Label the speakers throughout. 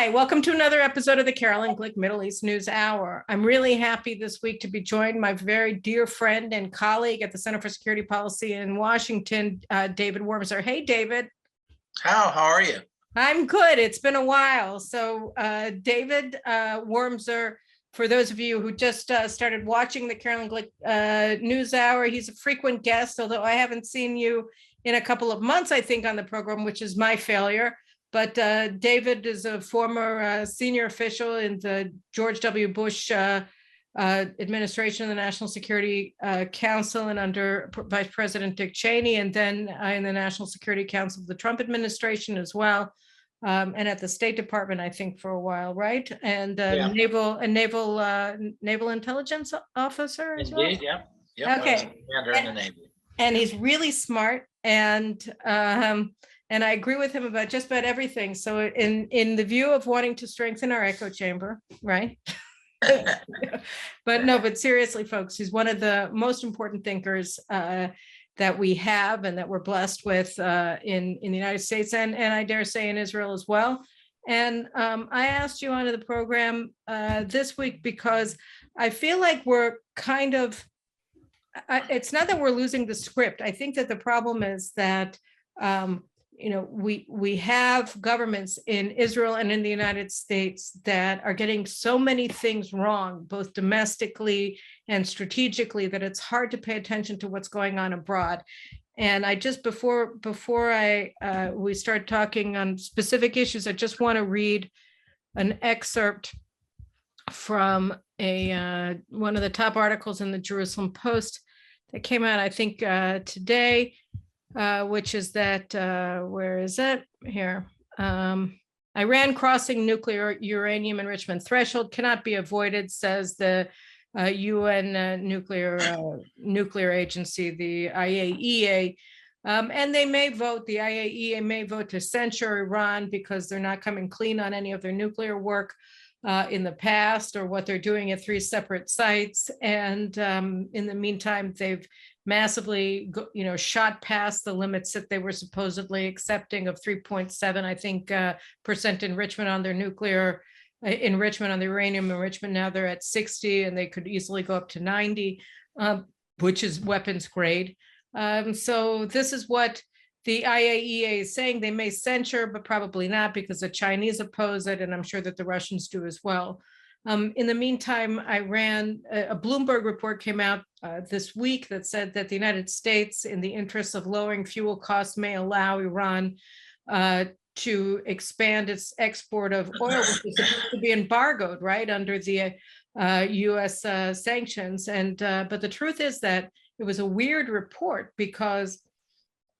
Speaker 1: Hi, welcome to another episode of the Carolyn Glick Mideast News Hour. I'm really happy this week to be joined by my very dear friend and colleague at the Center for Security Policy in Washington, David Wurmser. Hey, David.
Speaker 2: How are you?
Speaker 1: I'm good. It's been a while. So David Wurmser, for those of you who just started watching the Carolyn Glick News Hour, he's a frequent guest, although I haven't seen you in a couple of months, I think, on the program, which is my failure. But David is a former senior official in the George W. Bush administration of the National Security Council and under Vice President Dick Cheney, and then in the National Security Council of the Trump administration as well, and at the State Department, I think, for a while, right? And naval intelligence officer as well.
Speaker 2: Indeed, yeah.
Speaker 1: Okay.
Speaker 2: Commander in the Navy.
Speaker 1: And he's really smart, and I agree with him about just about everything. So in the view of wanting to strengthen our echo chamber, right? But seriously, folks, he's one of the most important thinkers that we have and that we're blessed with in the United States and I dare say in Israel as well. And I asked you onto the program this week because I feel like we're kind of, it's not that we're losing the script. I think that the problem is that we have governments in Israel and in the United States that are getting so many things wrong, both domestically and strategically, that it's hard to pay attention to what's going on abroad. And I just, before we start talking on specific issues, I just want to read an excerpt from one of the top articles in the Jerusalem Post that came out, I think, today. Which is that, where is it? Here. Iran crossing nuclear uranium enrichment threshold cannot be avoided, says the UN nuclear agency, the IAEA. And they may vote, the IAEA may vote to censure Iran because they're not coming clean on any of their nuclear work in the past or what they're doing at 3 separate sites. And in the meantime, they've massively, shot past the limits that they were supposedly accepting of 3.7, I think, percent enrichment on their nuclear enrichment on the uranium enrichment. Now they're at 60, and they could easily go up to 90, which is weapons grade. So this is what the IAEA is saying. They may censure, but probably not, because the Chinese oppose it, and I'm sure that the Russians do as well. In the meantime, Iran, a Bloomberg report came out this week that said that the United States, in the interest of lowering fuel costs, may allow Iran to expand its export of oil, which is supposed to be embargoed, right, under the U.S. sanctions. And but the truth is that it was a weird report because,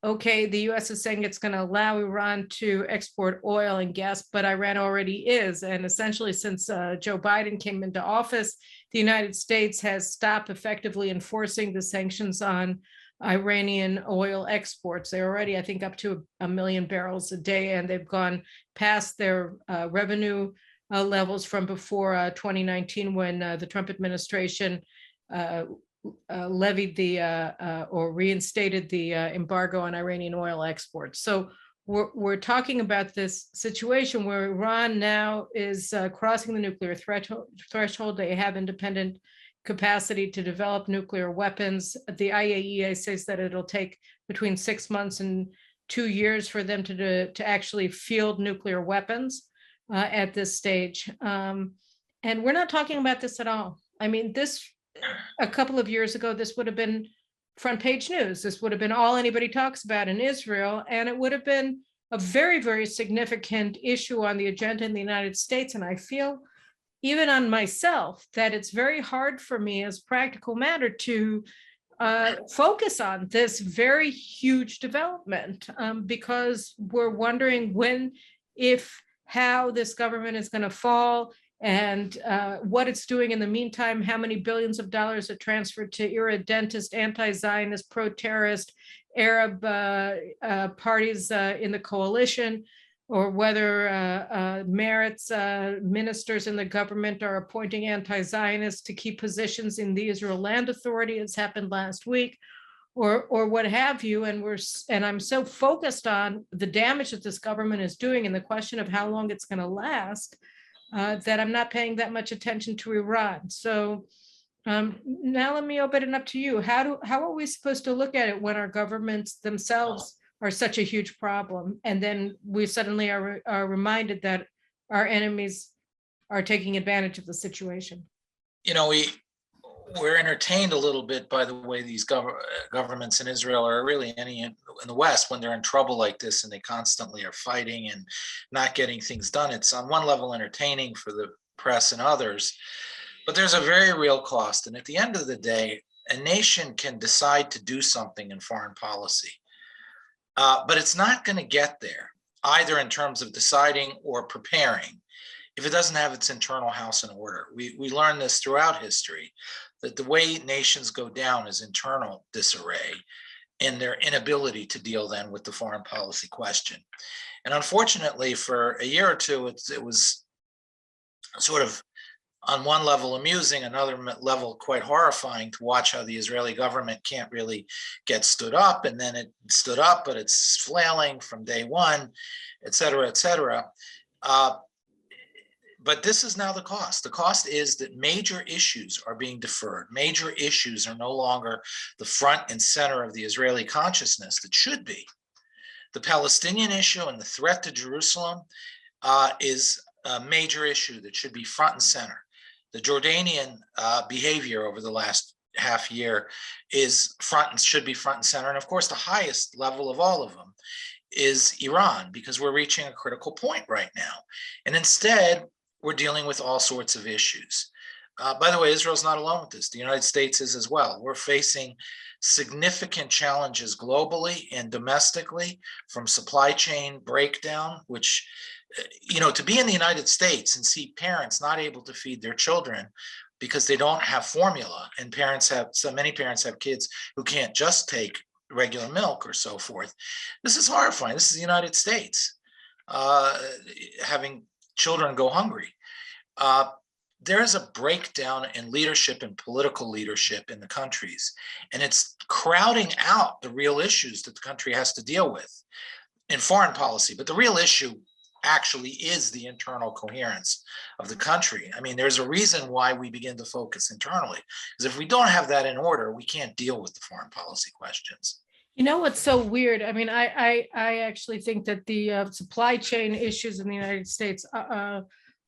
Speaker 1: okay, the U.S. is saying it's going to allow Iran to export oil and gas, but Iran already is. And essentially, since Joe Biden came into office, the United States has stopped effectively enforcing the sanctions on Iranian oil exports. They're already, I think, up to 1 million barrels a day, and they've gone past their revenue levels from before 2019, when the Trump administration levied or reinstated the embargo on Iranian oil exports. So we're talking about this situation where Iran now is crossing the nuclear threshold. They have independent capacity to develop nuclear weapons. The IAEA says that it'll take between 6 months and 2 years for them to actually field nuclear weapons at this stage. And we're not talking about this at all. I mean, a couple of years ago, this would have been front page news. This would have been all anybody talks about in Israel, and it would have been a very, very significant issue on the agenda in the United States. And I feel, even on myself, that it's very hard for me as a practical matter to focus on this very huge development, because we're wondering when, if, how this government is going to fall, and what it's doing in the meantime, how many billions of dollars are transferred to irredentist, anti-Zionist, pro-terrorist Arab parties in the coalition, or whether Meretz ministers in the government are appointing anti-Zionists to key positions in the Israel Land Authority, as happened last week, or what have you. And I'm so focused on the damage that this government is doing and the question of how long it's going to last, that I'm not paying that much attention to Iran. So now let me open it up to you. How are we supposed to look at it when our governments themselves are such a huge problem, and then we suddenly are reminded that our enemies are taking advantage of the situation?
Speaker 2: We're entertained a little bit by the way these governments in Israel, or really any in the West, when they're in trouble like this and they constantly are fighting and not getting things done. It's on one level entertaining for the press and others, but there's a very real cost. And at the end of the day, a nation can decide to do something in foreign policy, but it's not going to get there, either in terms of deciding or preparing, if it doesn't have its internal house in order. We learned this throughout history, that the way nations go down is internal disarray and their inability to deal then with the foreign policy question. And unfortunately, for a year or two, it was sort of on one level amusing, another level quite horrifying to watch how the Israeli government can't really get stood up, and then it stood up, but it's flailing from day one, et cetera, et cetera. But this is now the cost. The cost is that major issues are being deferred. Major issues are no longer the front and center of the Israeli consciousness that should be. The Palestinian issue and the threat to Jerusalem is a major issue that should be front and center. The Jordanian behavior over the last half year is should be front and center. And of course, the highest level of all of them is Iran, because we're reaching a critical point right now. And instead, we're dealing with all sorts of issues. By the way, Israel's not alone with this. The United States is as well. We're facing significant challenges globally and domestically, from supply chain breakdown, which, to be in the United States and see parents not able to feed their children because they don't have formula, and many parents have kids who can't just take regular milk or so forth. This is horrifying. This is the United States, having children go hungry. There is a breakdown in leadership and political leadership in the countries, and it's crowding out the real issues that the country has to deal with in foreign policy. But the real issue actually is the internal coherence of the country. I mean, there's a reason why we begin to focus internally, because if we don't have that in order, we can't deal with the foreign policy questions.
Speaker 1: You know what's so weird? I mean, I actually think that the supply chain issues in the United States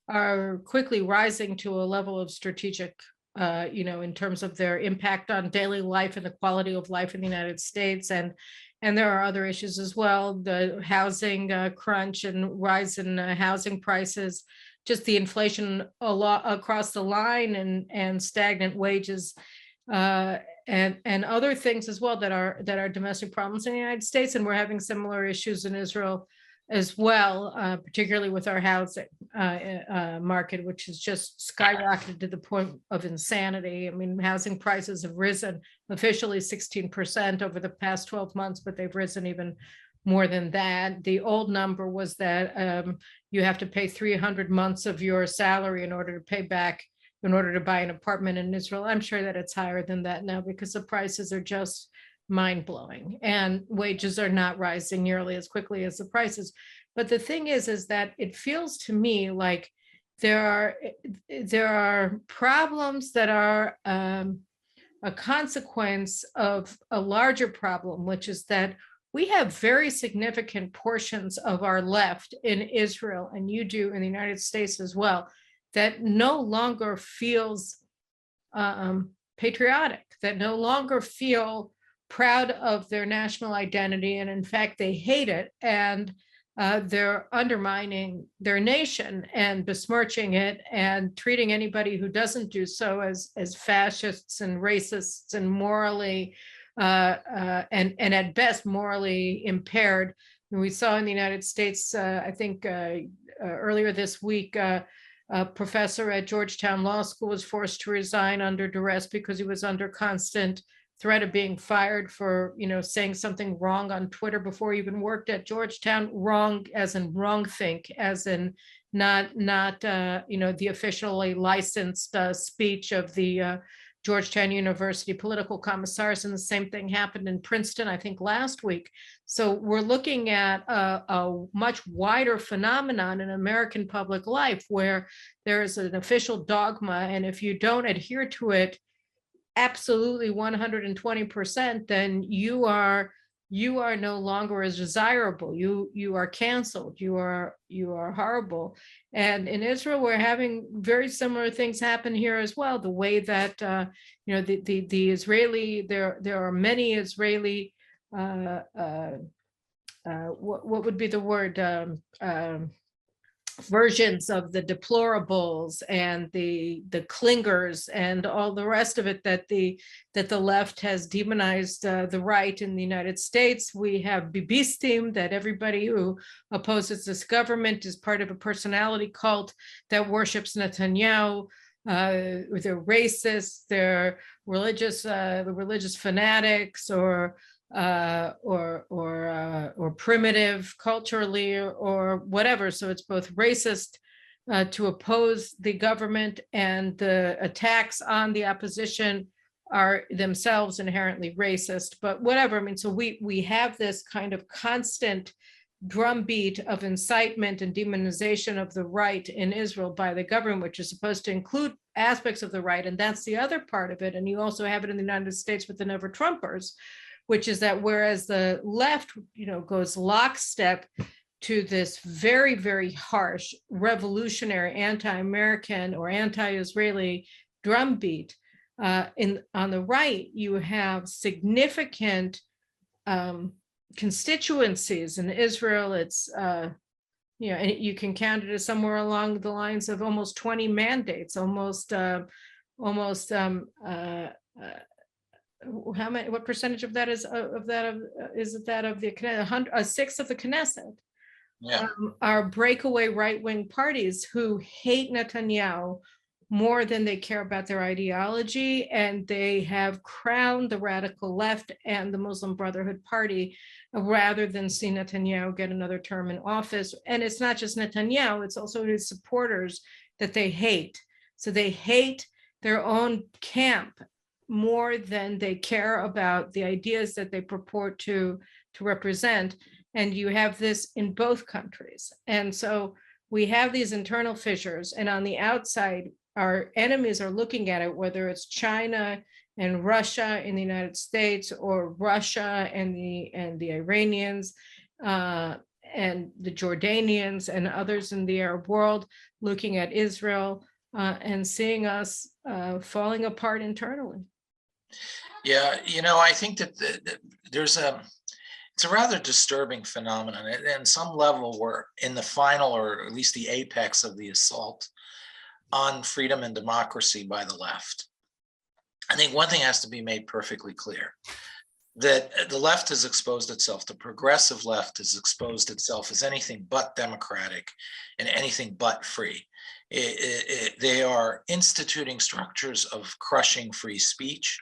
Speaker 1: are quickly rising to a level of strategic, in terms of their impact on daily life and the quality of life in the United States. And there are other issues as well, the housing crunch and rise in housing prices, just the inflation a lot across the line, and stagnant wages, and other things as well that are domestic problems in the United States. And we're having similar issues in Israel as well, particularly with our housing market, which has just skyrocketed to the point of insanity. I mean, housing prices have risen officially 16% over the past 12 months, but they've risen even more than that. The old number was that you have to pay 300 months of your salary in order to buy an apartment in Israel. I'm sure that it's higher than that now, because the prices are just mind-blowing, and wages are not rising nearly as quickly as the prices. But the thing is that it feels to me like there are problems that are a consequence of a larger problem, which is that we have very significant portions of our left in Israel, and you do in the United States as well, that no longer feels patriotic, that no longer feel proud of their national identity, and in fact they hate it, and they're undermining their nation and besmirching it and treating anybody who doesn't do so as fascists and racists and morally and at best morally impaired. And we saw in the United States, I think earlier this week, a professor at Georgetown Law School was forced to resign under duress because he was under constant threat of being fired for, saying something wrong on Twitter before he even worked at Georgetown. Wrong as in wrongthink, as in not the officially licensed speech of the Georgetown University political commissars, and the same thing happened in Princeton, I think, last week. So we're looking at a much wider phenomenon in American public life where there is an official dogma, and if you don't adhere to it absolutely 120%, then you are no longer as desirable. You are canceled. You are horrible. And in Israel, we're having very similar things happen here as well. The way that the Israeli, there are many Israeli what would be the word, versions of the deplorables and the clingers and all the rest of it that the left has demonized the right in the United States. We have Bibistim, that everybody who opposes this government is part of a personality cult that worships Netanyahu. They're racists, they're religious, the religious fanatics, or primitive culturally, or whatever. So it's both racist to oppose the government, and the attacks on the opposition are themselves inherently racist, but whatever. I mean, so we have this kind of constant drumbeat of incitement and demonization of the right in Israel by the government, which is supposed to include aspects of the right. And that's the other part of it. And you also have it in the United States with the Never Trumpers, which is that whereas the left, goes lockstep to this very, very harsh, revolutionary, anti-American or anti-Israeli drumbeat, on the right, you have significant constituencies in Israel. It's and you can count it as somewhere along the lines of almost 20 mandates, how many? What percentage of that is that of the a sixth of the Knesset?
Speaker 2: Yeah.
Speaker 1: Are breakaway right-wing parties who hate Netanyahu more than they care about their ideology, and they have crowned the radical left and the Muslim Brotherhood Party rather than see Netanyahu get another term in office. And it's not just Netanyahu, it's also his supporters that they hate. So they hate their own camp more than they care about the ideas that they purport to represent. And you have this in both countries. And so we have these internal fissures, and on the outside, our enemies are looking at it, whether it's China and Russia in the United States, or Russia and the Iranians and the Jordanians and others in the Arab world, looking at Israel and seeing us falling apart internally.
Speaker 2: Yeah, I think that it's a rather disturbing phenomenon. At some level, we're in the final, or at least the apex of the assault on freedom and democracy by the left. I think one thing has to be made perfectly clear, that the left has exposed itself, the progressive left has exposed itself as anything but democratic and anything but free. They are instituting structures of crushing free speech.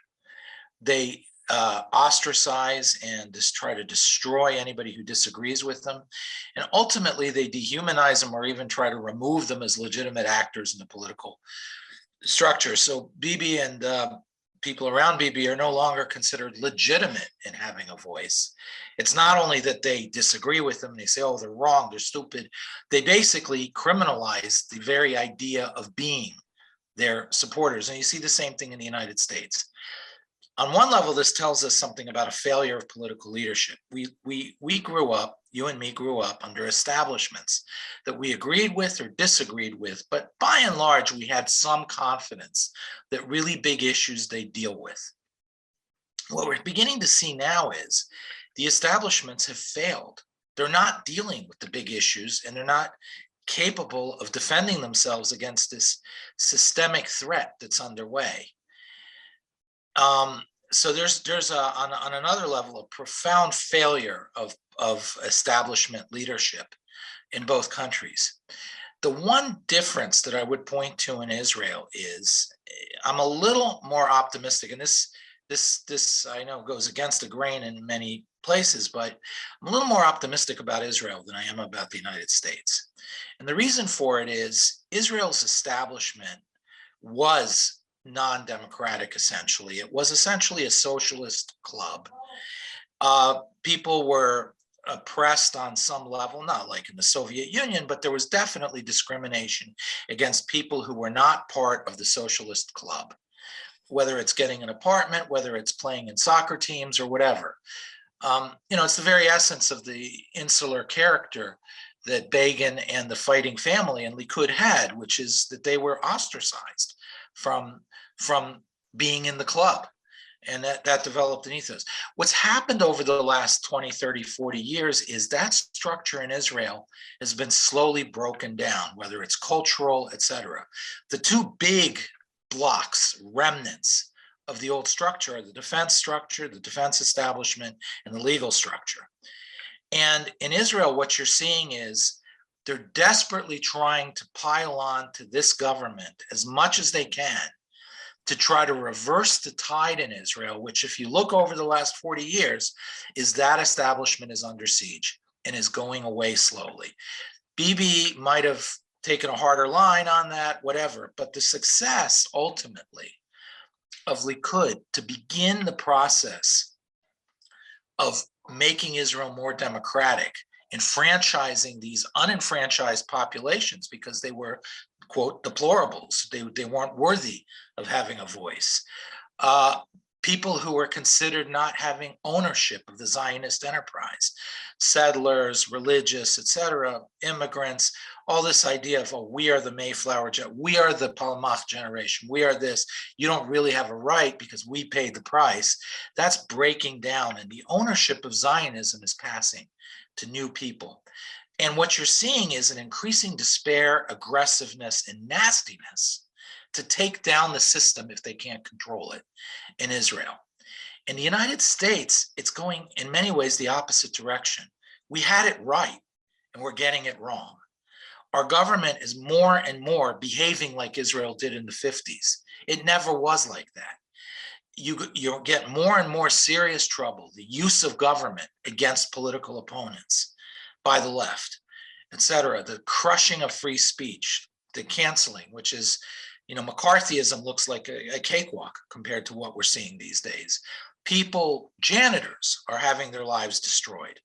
Speaker 2: They ostracize and just try to destroy anybody who disagrees with them. And ultimately, they dehumanize them, or even try to remove them as legitimate actors in the political structure. So Bibi and people around Bibi are no longer considered legitimate in having a voice. It's not only that they disagree with them and they say, oh, they're wrong, they're stupid. They basically criminalize the very idea of being their supporters. And you see the same thing in the United States. On one level, this tells us something about a failure of political leadership. We grew up, you and me grew up under establishments that we agreed with or disagreed with, but by and large, we had some confidence that really big issues they deal with. What we're beginning to see now is the establishments have failed. They're not dealing with the big issues, and they're not capable of defending themselves against this systemic threat that's underway. So there's on another level a profound failure of establishment leadership in both countries. The one difference that I would point to in Israel is I'm a little more optimistic, and this I know goes against the grain in many places, but I'm a little more optimistic about Israel than I am about the United States. And the reason for it is Israel's establishment was non-democratic, essentially. It was essentially a socialist club. People were oppressed on some level, not like in the Soviet Union, but there was definitely discrimination against people who were not part of the socialist club, whether it's getting an apartment, whether it's playing in soccer teams or whatever. It's the very essence of the insular character that Begin and the fighting family and Likud had, which is that they were ostracized from being in the club. And that developed an ethos. What's happened over the last 20, 30, 40 years is that structure in Israel has been slowly broken down, whether it's cultural, etc. The two big blocks, remnants of the old structure are the defense structure, the defense establishment, and the legal structure. And in Israel, what you're seeing is they're desperately trying to pile on to this government as much as they can to try to reverse the tide in Israel, which if you look over the last 40 years, is that establishment is under siege and is going away slowly. Bibi might have taken a harder line on that, whatever, but the success ultimately of Likud to begin the process of making Israel more democratic, enfranchising these unenfranchised populations because they were, quote, deplorables. They weren't worthy of having a voice. People who were considered not having ownership of the Zionist enterprise, settlers, religious, etc., immigrants, all this idea of, oh, we are the Mayflower, we are the Palmach generation, we are this, you don't really have a right because we paid the price. That's breaking down, and the ownership of Zionism is passing to new people. And what you're seeing is an increasing despair, aggressiveness, and nastiness to take down the system if they can't control it in Israel. In the United States, it's going in many ways the opposite direction. We had it right, and we're getting it wrong. Our government is more and more behaving like Israel did in the 50s. It never was like that. You get more and more serious trouble, the use of government against political opponents by the left, etc., the crushing of free speech, the canceling, which is, McCarthyism looks like a cakewalk compared to what we're seeing these days. People, janitors, are having their lives destroyed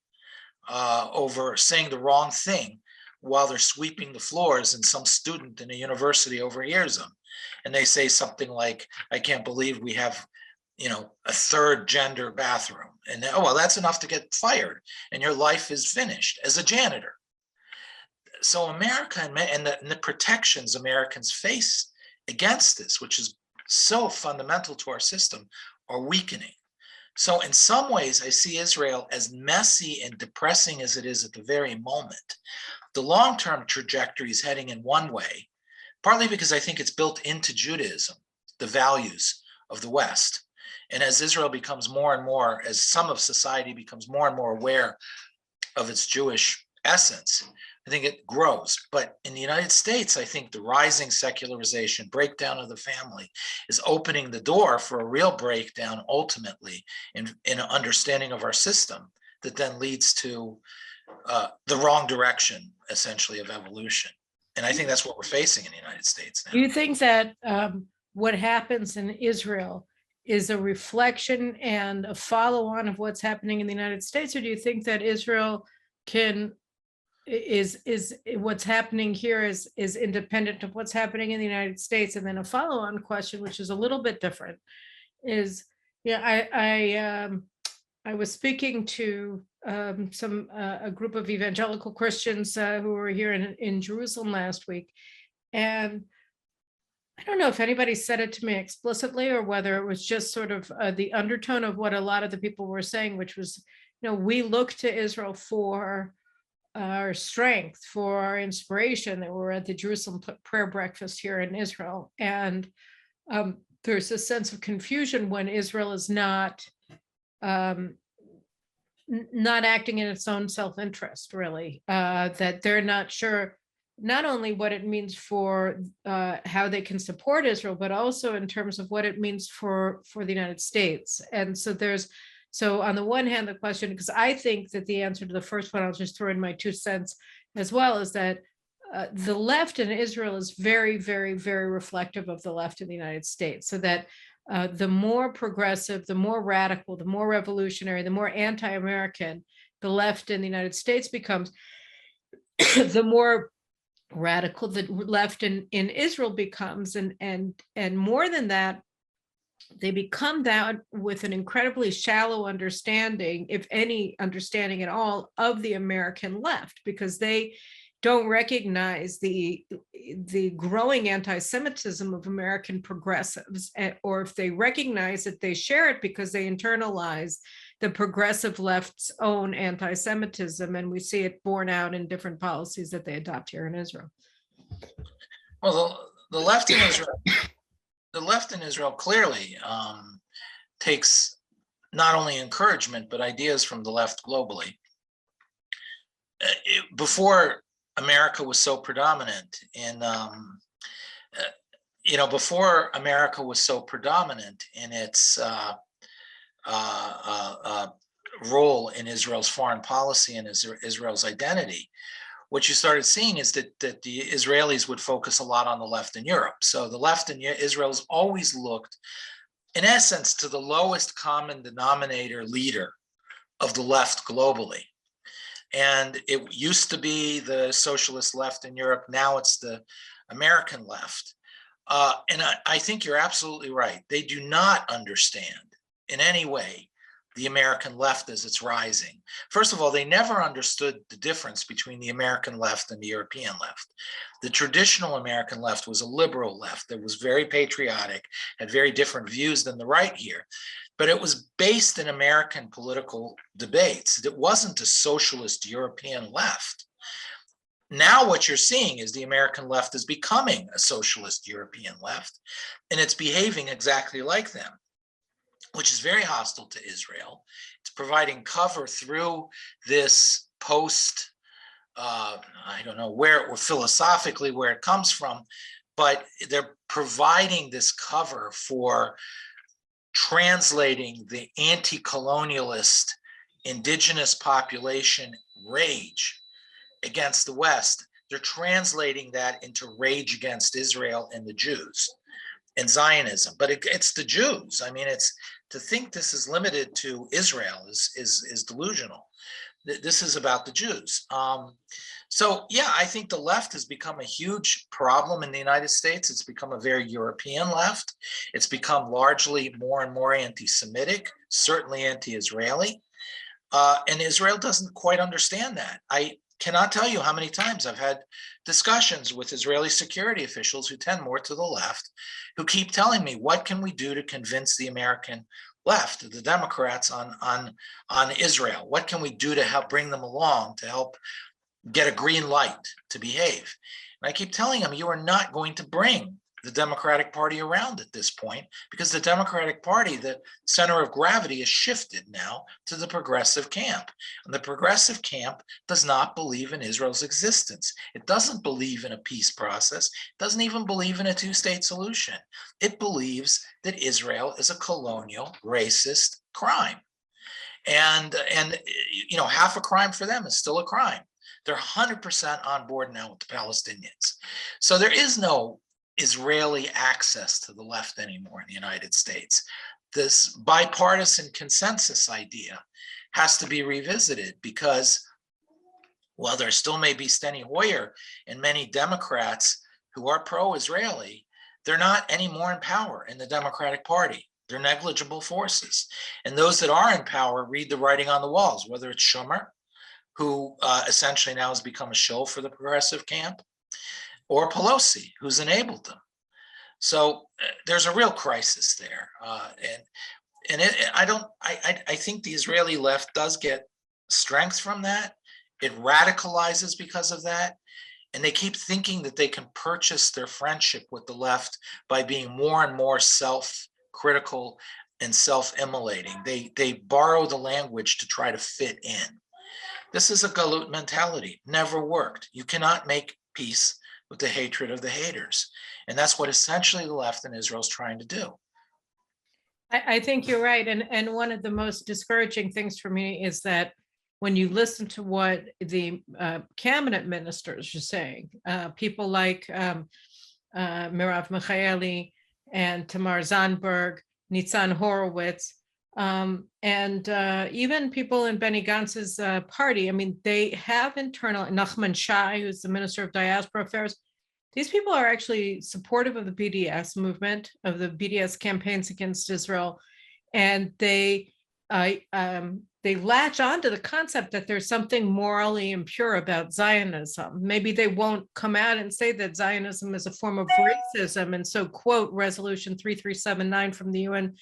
Speaker 2: over saying the wrong thing while they're sweeping the floors, and some student in a university overhears them. And they say something like, I can't believe we have, a third gender bathroom. And oh, well, that's enough to get fired and your life is finished as a janitor. So America and the protections Americans face against this, which is so fundamental to our system, are weakening. So in some ways, I see Israel as messy and depressing as it is at the very moment. The long-term trajectory is heading in one way, partly because I think it's built into Judaism, the values of the West. And as Israel becomes more and more, as some of society becomes more and more aware of its Jewish essence, I think it grows. But in the United States, I think the rising secularization, breakdown of the family, is opening the door for a real breakdown ultimately in an understanding of our system that then leads to the wrong direction, essentially, of evolution. And I think that's what we're facing in the United States now.
Speaker 1: Do you think that what happens in Israel is a reflection and a follow-on of what's happening in the United States, or do you think that Israel is what's happening here is independent of what's happening in the United States? And then a follow-on question, which is a little bit different, is, I was speaking to a group of evangelical Christians who were here in Jerusalem last week, and I don't know if anybody said it to me explicitly or whether it was just sort of the undertone of what a lot of the people were saying, which was, we look to Israel for our strength, for our inspiration. That we're at the Jerusalem prayer breakfast here in Israel. And there's a sense of confusion when Israel is not acting in its own self-interest, really, that they're not sure not only what it means for how they can support Israel, but also in terms of what it means for the United States. And so on the one hand, the question, because I think that the answer to the first one, I'll just throw in my 2 cents as well, is that the left in Israel is very, very, very reflective of the left in the United States. So that the more progressive, the more radical, the more revolutionary, the more anti-American the left in the United States becomes, the more radical the left in Israel becomes. And more than that, they become that with an incredibly shallow understanding, if any understanding at all, of the American left, because they don't recognize the growing anti-Semitism of American progressives, or if they recognize it, they share it because they internalize the progressive left's own anti-Semitism, and we see it borne out in different policies that they adopt here in Israel.
Speaker 2: Well, the left in Israel clearly takes not only encouragement but ideas from the left globally. Before America was so predominant before America was so predominant in its role in Israel's foreign policy and Israel's identity, what you started seeing is that the Israelis would focus a lot on the left in Europe. So the left in Israel has always looked, in essence, to the lowest common denominator leader of the left globally. And it used to be the socialist left in Europe. Now it's the American left. And I think you're absolutely right. They do not understand in any way the American left as it's rising. First of all, they never understood the difference between the American left and the European left. The traditional American left was a liberal left that was very patriotic, had very different views than the right here. But it was based in American political debates. It wasn't a socialist European left. Now what you're seeing is the American left is becoming a socialist European left, and it's behaving exactly like them, which is very hostile to Israel. It's providing cover through this post, I don't know where, or philosophically where it comes from, but they're providing this cover for translating the anti-colonialist indigenous population rage against the West. They're translating that into rage against Israel and the Jews and Zionism. But it's the Jews. I mean, it's to think this is limited to Israel is delusional. This is about the Jews. So yeah, I think the left has become a huge problem in the United States. It's become a very European left. It's become largely more and more anti-Semitic, certainly anti-Israeli. And Israel doesn't quite understand that. I cannot tell you how many times I've had discussions with Israeli security officials who tend more to the left, who keep telling me, what can we do to convince the American left, the Democrats on Israel? What can we do to help bring them along, to help get a green light to behave? And I keep telling them, you are not going to bring the Democratic Party around at this point, because the Democratic Party, the center of gravity, is shifted now to the progressive camp. And the progressive camp does not believe in Israel's existence. It doesn't believe in a peace process. It doesn't even believe in a two-state solution. It believes that Israel is a colonial, racist crime. And half a crime for them is still a crime. They're 100% on board now with the Palestinians. So there is no Israeli access to the left anymore in the United States. This bipartisan consensus idea has to be revisited, because while there still may be Steny Hoyer and many Democrats who are pro-Israeli, they're not anymore in power in the Democratic Party. They're negligible forces. And those that are in power read the writing on the walls, whether it's Schumer, who essentially now has become a shill for the progressive camp, or Pelosi, who's enabled them. So there's a real crisis there. I think the Israeli left does get strength from that. It radicalizes because of that. And they keep thinking that they can purchase their friendship with the left by being more and more self-critical and self-immolating. They borrow the language to try to fit in. This is a galut mentality. Never worked. You cannot make peace with the hatred of the haters. And that's what essentially the left in Israel is trying to do.
Speaker 1: I think you're right. And one of the most discouraging things for me is that when you listen to what the cabinet ministers are saying, people like Merav Michaeli and Tamar Zandberg, Nitzan Horowitz, and even people in Benny Gantz's party. I mean, they have internal, Nachman Shai, who's the Minister of Diaspora Affairs. These people are actually supportive of the BDS movement, of the BDS campaigns against Israel, and they latch onto the concept that there's something morally impure about Zionism. Maybe they won't come out and say that Zionism is a form of racism, and so quote Resolution 3379 from the UN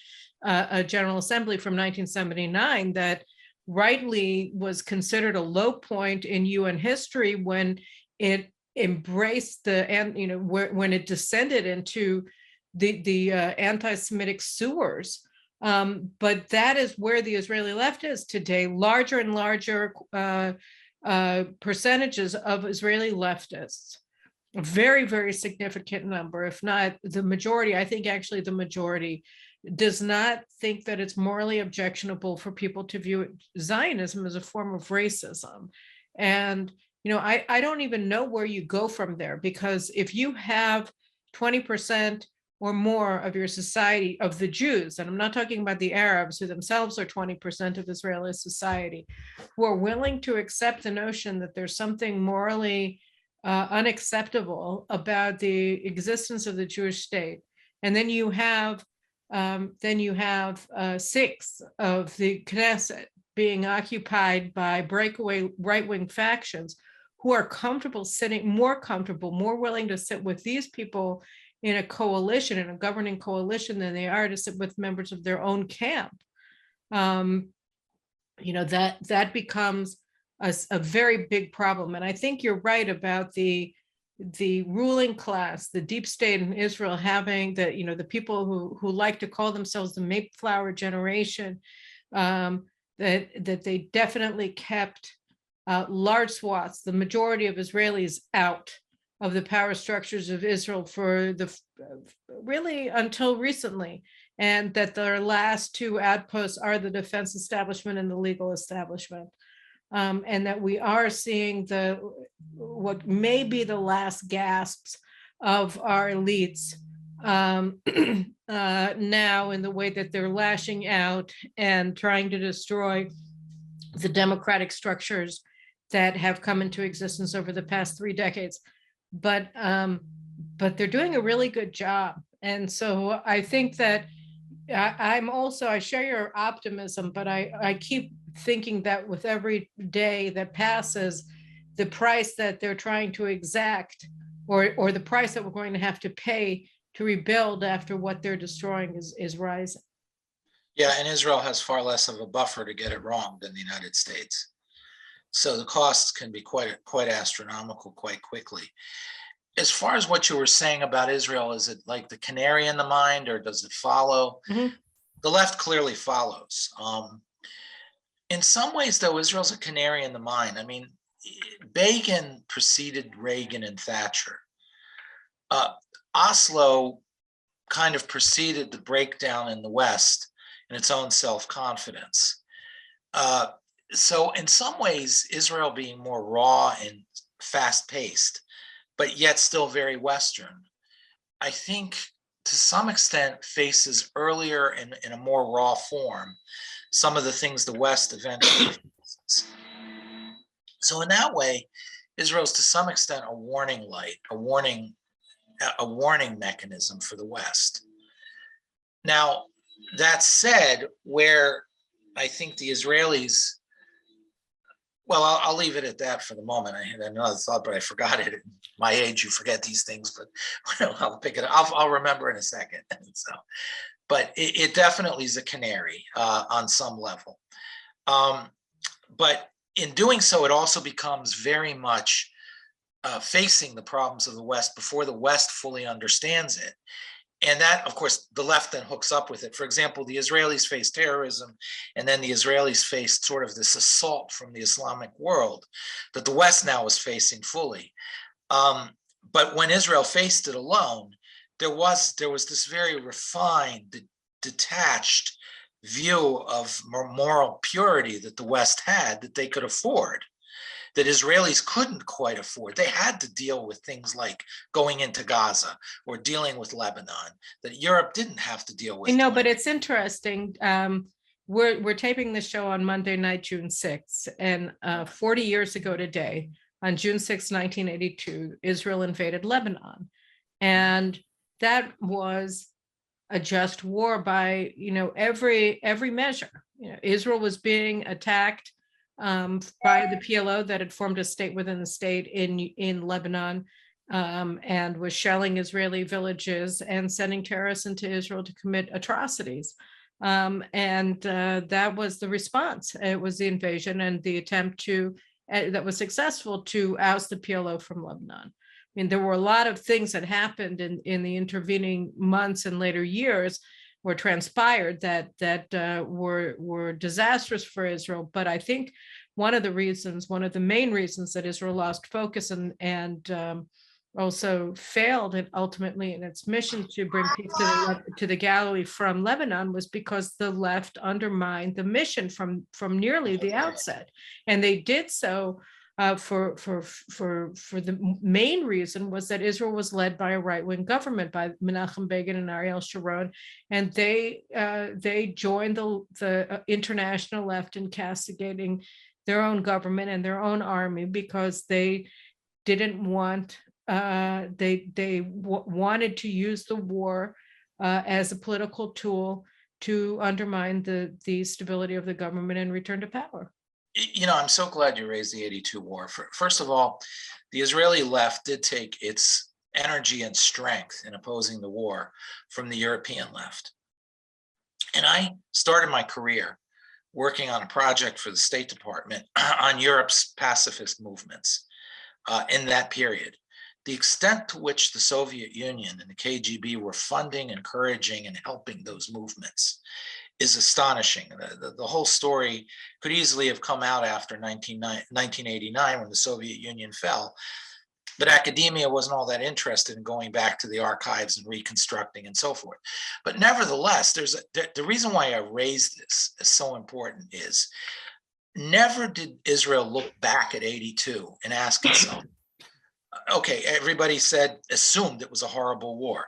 Speaker 1: General Assembly from 1979 that rightly was considered a low point in UN history when it embraced when it descended into the anti-Semitic sewers. But that is where the Israeli left is today. Larger and larger percentages of Israeli leftists, a very, very significant number, if not the majority, I think actually the majority, does not think that it's morally objectionable for people to view Zionism as a form of racism. And I don't even know where you go from there, because if you have 20% or more of your society, of the Jews, and I'm not talking about the Arabs, who themselves are 20% of Israeli society, who are willing to accept the notion that there's something morally unacceptable about the existence of the Jewish state, and then you have 6 of the Knesset being occupied by breakaway right-wing factions who are more willing to sit with these people in a coalition, in a governing coalition, than they are to sit with members of their own camp. That becomes a very big problem. And I think you're right about the ruling class, the deep state in Israel, having the people who like to call themselves the Mayflower generation, that they definitely kept large swaths, the majority of Israelis, out of the power structures of Israel for really until recently, and that their last 2 outposts are the defense establishment and the legal establishment, and that we are seeing what may be the last gasps of our elites now, in the way that they're lashing out and trying to destroy the democratic structures that have come into existence over the past 3 decades. But they're doing a really good job. And so I think that I share your optimism, but I keep thinking that with every day that passes, the price that they're trying to exact, or the price that we're going to have to pay to rebuild after what they're destroying is rising.
Speaker 2: Yeah, and Israel has far less of a buffer to get it wrong than the United States. So the costs can be quite astronomical quite quickly. As far as what you were saying about Israel, is it like the canary in the mine, or does it follow?
Speaker 1: Mm-hmm.
Speaker 2: The left clearly follows. In some ways, though, Israel's a canary in the mine. I mean, Begin preceded Reagan and Thatcher. Oslo kind of preceded the breakdown in the West in its own self-confidence. So in some ways, Israel being more raw and fast-paced, but yet still very Western, I think to some extent faces earlier in a more raw form some of the things the West eventually faces. So in that way, Israel's to some extent a warning light, a warning mechanism for the West. Now, that said, where I think the Israelis, well, I'll leave it at that for the moment. I had another thought, but I forgot it. At my age, you forget these things, but I'll pick it up. I'll remember in a second. So, but it definitely is a canary on some level. But in doing so, it also becomes very much facing the problems of the West before the West fully understands it. And that, of course, the left then hooks up with it. For example, the Israelis face terrorism, and then the Israelis faced sort of this assault from the Islamic world that the West now is facing fully. But when Israel faced it alone, there was this very refined, detached view of moral purity that the West had that they could afford, that Israelis couldn't quite afford. They had to deal with things like going into Gaza or dealing with Lebanon that Europe didn't have to deal with.
Speaker 1: I know, but it's interesting. We're taping the show on Monday night, June 6th, and 40 years ago today, on June 6, 1982, Israel invaded Lebanon. And that was a just war by, every measure. Israel was being attacked by the PLO that had formed a state within the state in Lebanon, and was shelling Israeli villages and sending terrorists into Israel to commit atrocities. And that was the response. It was the invasion and the attempt that was successful to oust the PLO from Lebanon. I mean, there were a lot of things that happened in the intervening months and later years were transpired that were disastrous for Israel. But I think one of the main reasons that Israel lost focus and also failed ultimately in its mission to bring peace to the Galilee from Lebanon was because the left undermined the mission from nearly the outset, and they did so for the main reason was that Israel was led by a right-wing government, by Menachem Begin and Ariel Sharon, and they joined the international left in castigating their own government and their own army because they didn't want. They wanted to use the war as a political tool to undermine the stability of the government and return to power.
Speaker 2: I'm so glad you raised the 82 war. First of all, the Israeli left did take its energy and strength in opposing the war from the European left. And I started my career working on a project for the State Department on Europe's pacifist movements in that period. The extent to which the Soviet Union and the KGB were funding, encouraging, and helping those movements is astonishing. The whole story could easily have come out after 1989 when the Soviet Union fell, but academia wasn't all that interested in going back to the archives and reconstructing and so forth. But nevertheless, the reason why I raised this as so important is never did Israel look back at 82 and ask itself, okay, everybody assumed it was a horrible war.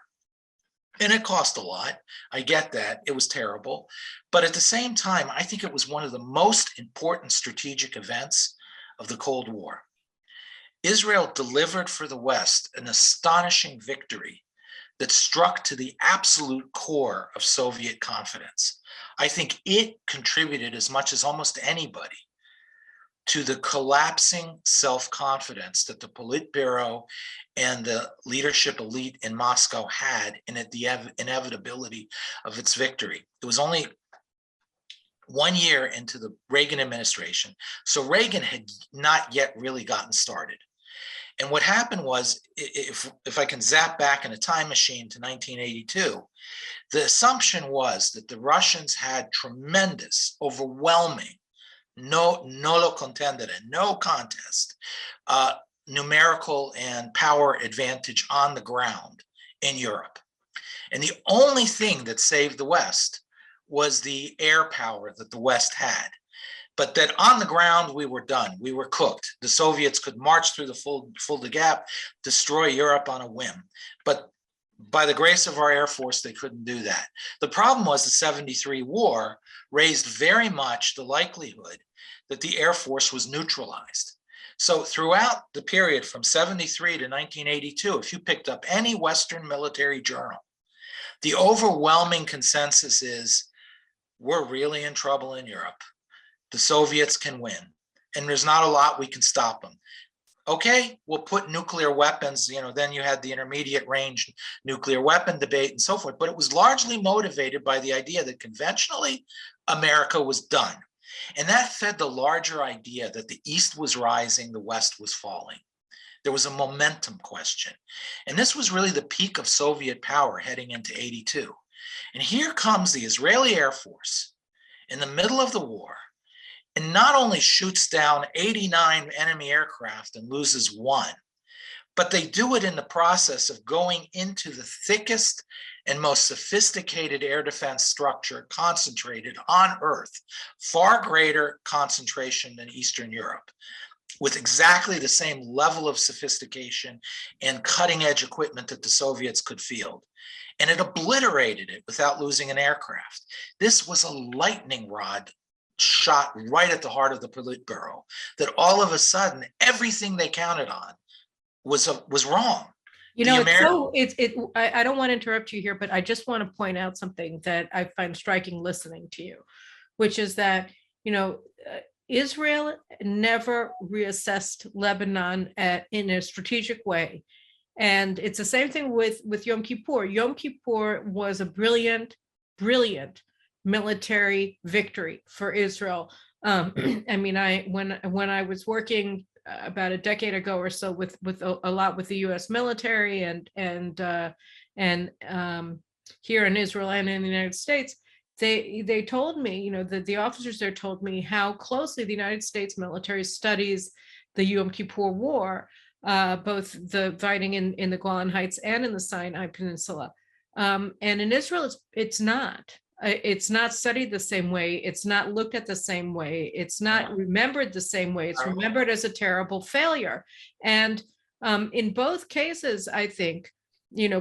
Speaker 2: And it cost a lot. I get that. It was terrible. But at the same time, I think it was one of the most important strategic events of the Cold War. Israel delivered for the West an astonishing victory that struck to the absolute core of Soviet confidence. I think it contributed as much as almost anybody to the collapsing self-confidence that the Politburo and the leadership elite in Moscow had in the inevitability of its victory. It was only 1 year into the Reagan administration, so Reagan had not yet really gotten started. And what happened was, if I can zap back in a time machine to 1982, the assumption was that the Russians had tremendous, overwhelming, no contest, numerical and power advantage on the ground in Europe. And the only thing that saved the West was the air power that the West had. But that on the ground, we were done. We were cooked. The Soviets could march through the Fulda Gap, destroy Europe on a whim. But by the grace of our Air Force, they couldn't do that. The problem was the 73 war raised very much the likelihood that the Air Force was neutralized. So throughout the period from 73 to 1982, if you picked up any Western military journal, the overwhelming consensus is we're really in trouble in Europe. The Soviets can win, and there's not a lot we can stop them. Okay, we'll put nuclear weapons, then you had the intermediate range nuclear weapon debate and so forth, but it was largely motivated by the idea that conventionally America was done. And that fed the larger idea that the East was rising, the West was falling. There was a momentum question. And this was really the peak of Soviet power heading into 82. And here comes the Israeli Air Force in the middle of the war, and not only shoots down 89 enemy aircraft and loses 1, but they do it in the process of going into the thickest and most sophisticated air defense structure concentrated on Earth, far greater concentration than Eastern Europe, with exactly the same level of sophistication and cutting edge equipment that the Soviets could field. And it obliterated it without losing an aircraft. This was a lightning rod shot right at the heart of the Politburo, that all of a sudden, everything they counted on was wrong.
Speaker 1: You know, I don't want to interrupt you here, but I just want to point out something that I find striking listening to you, which is that, Israel never reassessed Lebanon in a strategic way. And it's the same thing with Yom Kippur. Yom Kippur was a brilliant military victory for Israel. I mean, when I was working about a decade ago or so with a lot with the U.S. military and here in Israel and in the United States, they told me, the officers there told me how closely the United States military studies the Yom Kippur War, both the fighting in the Golan Heights and in the Sinai Peninsula. And in Israel, it's not. It's not studied the same way. It's not looked at the same way. It's not remembered the same way. It's remembered as a terrible failure. And in both cases, I think,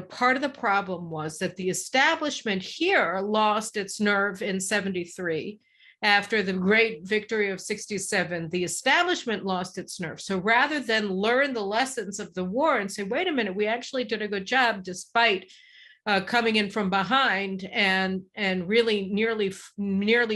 Speaker 1: part of the problem was that the establishment here lost its nerve in 73. After the great victory of 67, the establishment lost its nerve. So rather than learn the lessons of the war and say, wait a minute, we actually did a good job despite coming in from behind and really nearly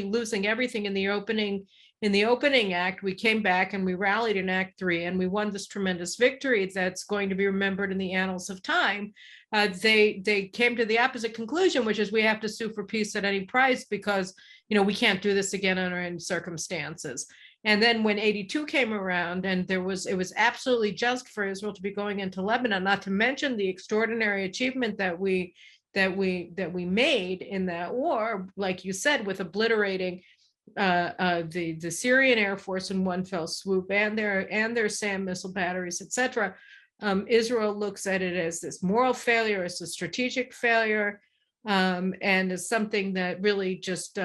Speaker 1: losing everything in the opening act, we came back and we rallied in Act 3 and we won this tremendous victory that's going to be remembered in the annals of time. They came to the opposite conclusion, which is we have to sue for peace at any price because we can't do this again under any circumstances. And then when 82 came around, and it was absolutely just for Israel to be going into Lebanon, not to mention the extraordinary achievement that we made in that war, like you said, with obliterating the Syrian Air Force in one fell swoop and their SAM missile batteries, etc. Israel looks at it as this moral failure, as a strategic failure, and as something that really just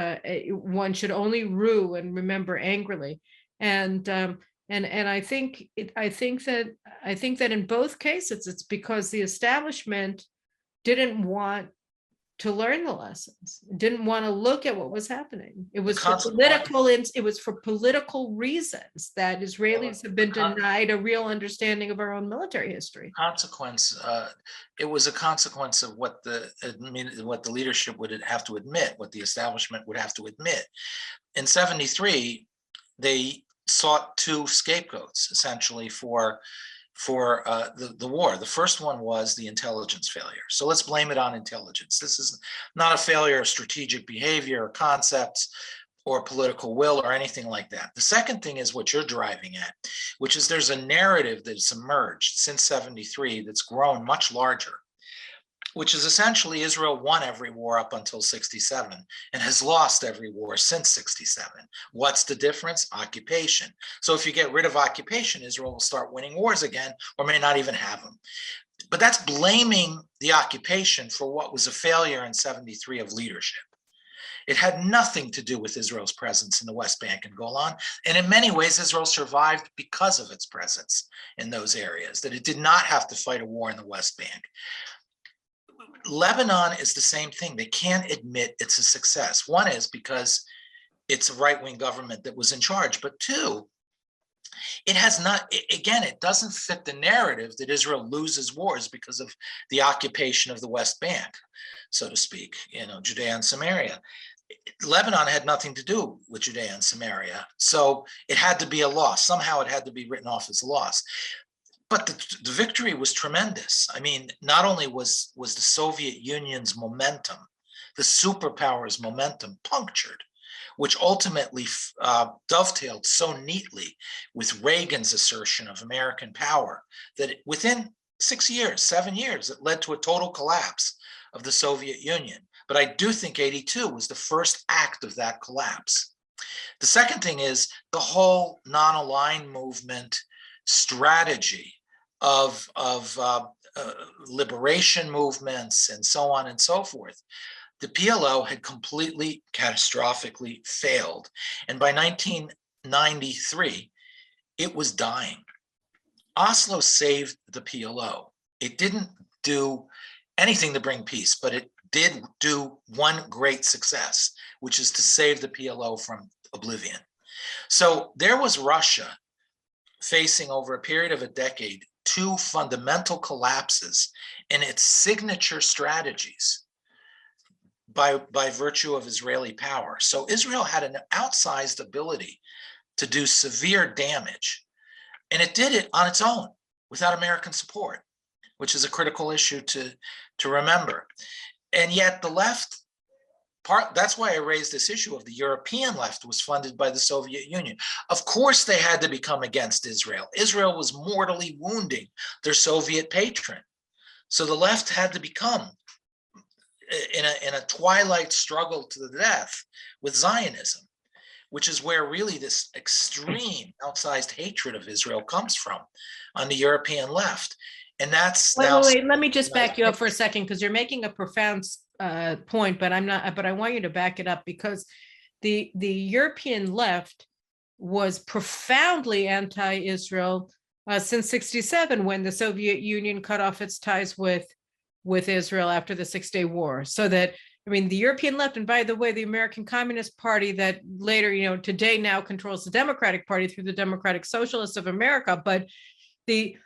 Speaker 1: one should only rue and remember angrily. And I think that in both cases it's because the establishment didn't want to learn the lessons, didn't want to look at what was happening. It was for political reasons that Israelis have been denied a real understanding of our own military history.
Speaker 2: It was a consequence of what the leadership would have to admit, what the establishment would have to admit. In 73, they sought two scapegoats essentially for the war. The first one was the intelligence failure. So let's blame it on intelligence. This is not a failure of strategic behavior or concepts or political will or anything like that. The second thing is what you're driving at, which is there's a narrative that's emerged since 73 that's grown much larger, which is essentially Israel won every war up until 67 and has lost every war since 67. What's the difference? Occupation. So if you get rid of occupation, Israel will start winning wars again or may not even have them. But that's blaming the occupation for what was a failure in 73 of leadership. It had nothing to do with Israel's presence in the West Bank and Golan. And in many ways, Israel survived because of its presence in those areas, that it did not have to fight a war in the West Bank. Lebanon is the same thing. They can't admit it's a success. One is because it's a right-wing government that was in charge, but two, it has not, again, it doesn't fit the narrative that Israel loses wars because of the occupation of the West Bank, so to speak, Judea and Samaria. Lebanon had nothing to do with Judea and Samaria, so it had to be a loss. Somehow it had to be written off as a loss. But the victory was tremendous. I mean, not only was the Soviet Union's momentum, the superpower's momentum punctured, which ultimately dovetailed so neatly with Reagan's assertion of American power that within 7 years, it led to a total collapse of the Soviet Union. But I do think 82 was the first act of that collapse. The second thing is the whole non-aligned movement strategy of liberation movements and so on and so forth. The PLO had completely catastrophically failed. And by 1993, it was dying. Oslo saved the PLO. It didn't do anything to bring peace, but it did do one great success, which is to save the PLO from oblivion. So there was Russia facing over a period of a decade two fundamental collapses in its signature strategies by virtue of Israeli power. So Israel had an outsized ability to do severe damage, and it did it on its own without American support, which is a critical issue to remember. And yet the left, that's why I raised this issue of the European left was funded by the Soviet Union. Of course, they had to become against Israel. Israel was mortally wounding their Soviet patron. So the left had to become in a twilight struggle to the death with Zionism, which is where really this extreme outsized hatred of Israel comes from on the European left. And that's
Speaker 1: wait, let me just back you up for a second, because you're making a profound point, but I want you to back it up, because the European left was profoundly anti-Israel since 1967, when the Soviet Union cut off its ties with Israel after the Six-Day War. So that, I mean, the European left, and by the way, the American Communist Party that later, today now controls the Democratic Party through the Democratic Socialists of America, but the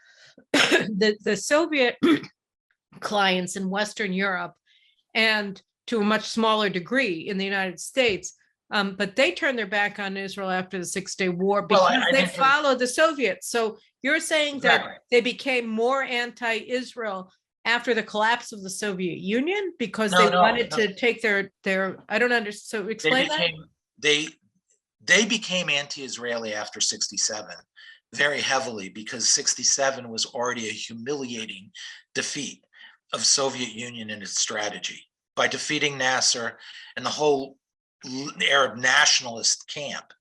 Speaker 1: Soviet clients in Western Europe, and to a much smaller degree in the United States, but they turned their back on Israel after the Six-Day War because they followed the Soviets. So you're saying that they became more anti-Israel after the collapse of the Soviet Union because they wanted to take their I don't understand. So explain that.
Speaker 2: They became anti-Israeli after 1967 very heavily, because 1967 was already a humiliating defeat of Soviet Union and its strategy by defeating Nasser and the whole Arab nationalist camp.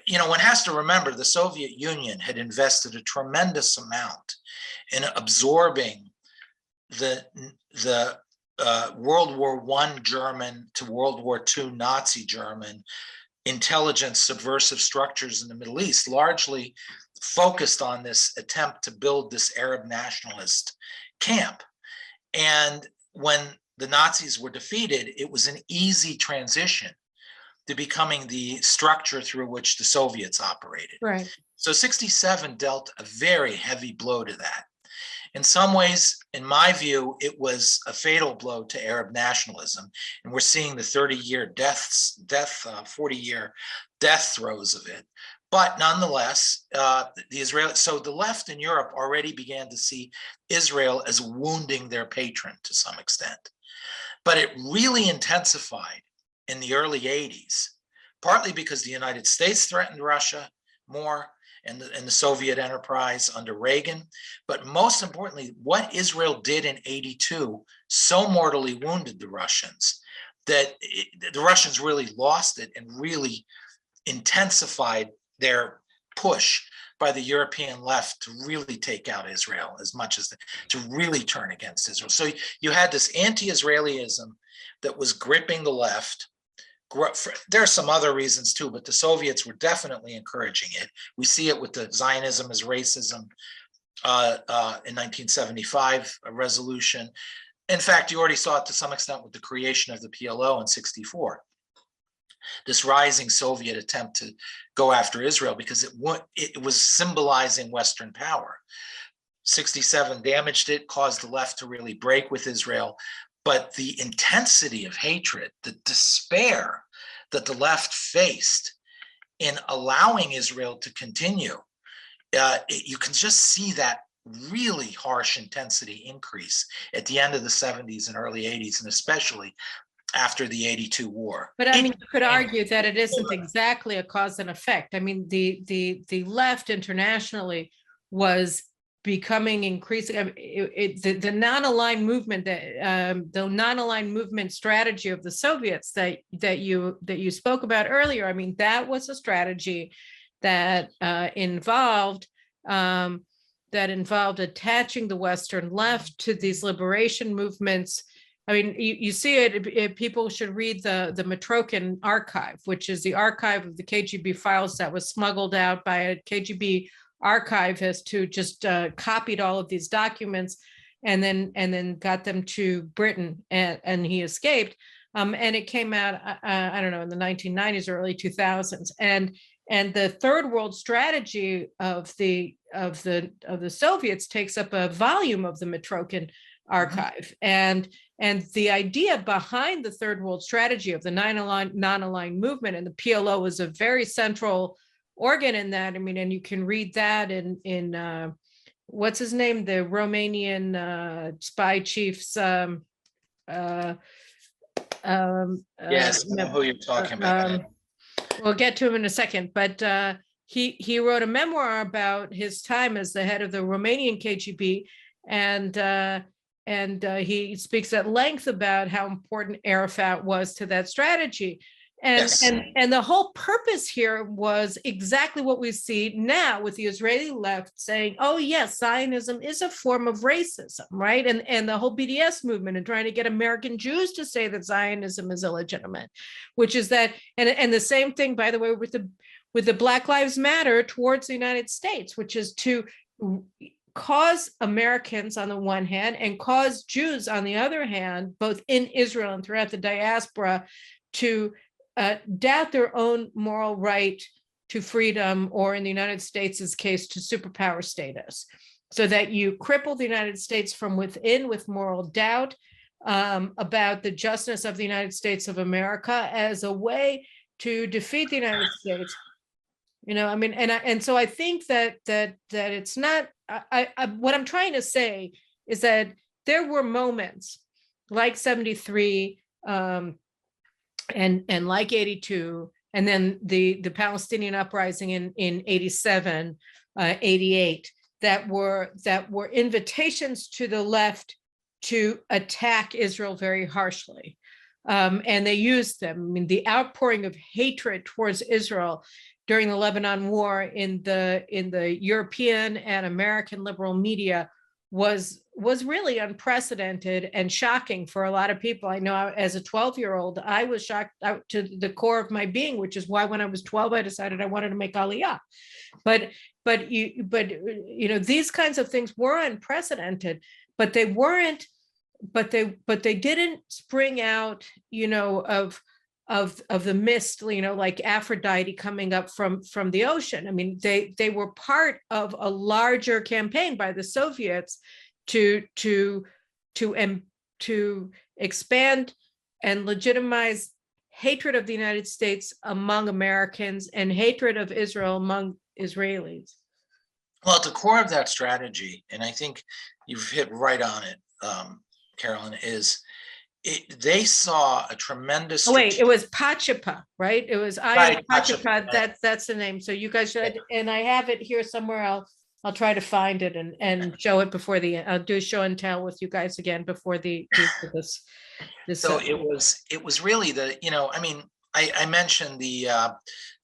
Speaker 2: One has to remember the Soviet Union had invested a tremendous amount in absorbing the World War I German to World War II Nazi German intelligence subversive structures in the Middle East, largely focused on this attempt to build this Arab nationalist camp. And when the Nazis were defeated, it was an easy transition to becoming the structure through which the Soviets operated.
Speaker 1: Right.
Speaker 2: So 1967 dealt a very heavy blow to that. In some ways, in my view, it was a fatal blow to Arab nationalism. And we're seeing the 40-year death throes of it. But nonetheless, so the left in Europe already began to see Israel as wounding their patron to some extent. But it really intensified in the early 80s, partly because the United States threatened Russia more and the Soviet enterprise under Reagan. But most importantly, what Israel did in 1982 so mortally wounded the Russians that the Russians really lost it and really intensified their push by the European left to really take out Israel as much as to really turn against Israel. So you had this anti-Israelism that was gripping the left. There are some other reasons too, but the Soviets were definitely encouraging it. We see it with the Zionism as racism in 1975 resolution. In fact, you already saw it to some extent with the creation of the PLO in 1964. This rising Soviet attempt to go after Israel because it was symbolizing Western power. 1967 damaged it, caused the left to really break with Israel. But the intensity of hatred, the despair that the left faced in allowing Israel to continue, you can just see that really harsh intensity increase at the end of the 70s and early 80s, and especially after the 82 war.
Speaker 1: But I mean, you could argue that it isn't exactly a cause and effect. I mean, the left internationally was becoming increasing. The non-aligned movement, the non-aligned movement strategy of the Soviets that you spoke about earlier. I mean, that was a strategy that involved that involved attaching the Western left to these liberation movements. I mean, you see it, people should read the Mitrokin archive, which is the archive of the KGB files that was smuggled out by a KGB archivist who just copied all of these documents and then got them to Britain, and he escaped. And it came out, I don't know, in the 1990s or early 2000s. And the third world strategy of the Soviets takes up a volume of the Mitrokin archive. And the idea behind the third world strategy of the non-aligned movement, and the PLO was a very central organ in that. I mean, and you can read that in what's his name, the Romanian spy chief's
Speaker 2: Yes, I know who you're talking about.
Speaker 1: We'll get to him in a second, but he wrote a memoir about his time as the head of the Romanian KGB, and he speaks at length about how important Arafat was to that strategy. And the whole purpose here was exactly what we see now with the Israeli left saying, oh yes, Zionism is a form of racism, right? And the whole BDS movement and trying to get American Jews to say that Zionism is illegitimate, which is that, and the same thing, by the way, with the Black Lives Matter towards the United States, which is to cause Americans on the one hand and cause Jews on the other hand, both in Israel and throughout the diaspora, to doubt their own moral right to freedom, or in the United States' case, to superpower status, so that you cripple the United States from within with moral doubt about the justness of the United States of America as a way to defeat the United States. You know, I mean, and so I think that it's not. What I'm trying to say is that there were moments like 73. And like 82, and then the Palestinian uprising in 87, 88, that were invitations to the left to attack Israel very harshly. And they used them. I mean, the outpouring of hatred towards Israel during the Lebanon War in the European and American liberal media was really unprecedented and shocking for a lot of people. I know as a 12-year-old, I was shocked out to the core of my being, which is why when I was 12, I decided I wanted to make Aliyah. But you know, these kinds of things were unprecedented, but they weren't, but they didn't spring out, you know, of the mist, you know, like Aphrodite coming up from the ocean. I mean, they were part of a larger campaign by the Soviets to expand and legitimize hatred of the United States among Americans and hatred of Israel among Israelis.
Speaker 2: Well, at the core of that strategy, and I think you've hit right on it, Carolyn, is they saw a tremendous.
Speaker 1: Oh, wait, it was Pachapa, right? It was
Speaker 2: Right,
Speaker 1: Pachapa.
Speaker 2: Pachapa.
Speaker 1: That's the name. So you guys should, and I have it here somewhere. I'll try to find it and show it before I'll do a show and tell with you guys again before this.
Speaker 2: So it was really the, you know, I mean, I mentioned the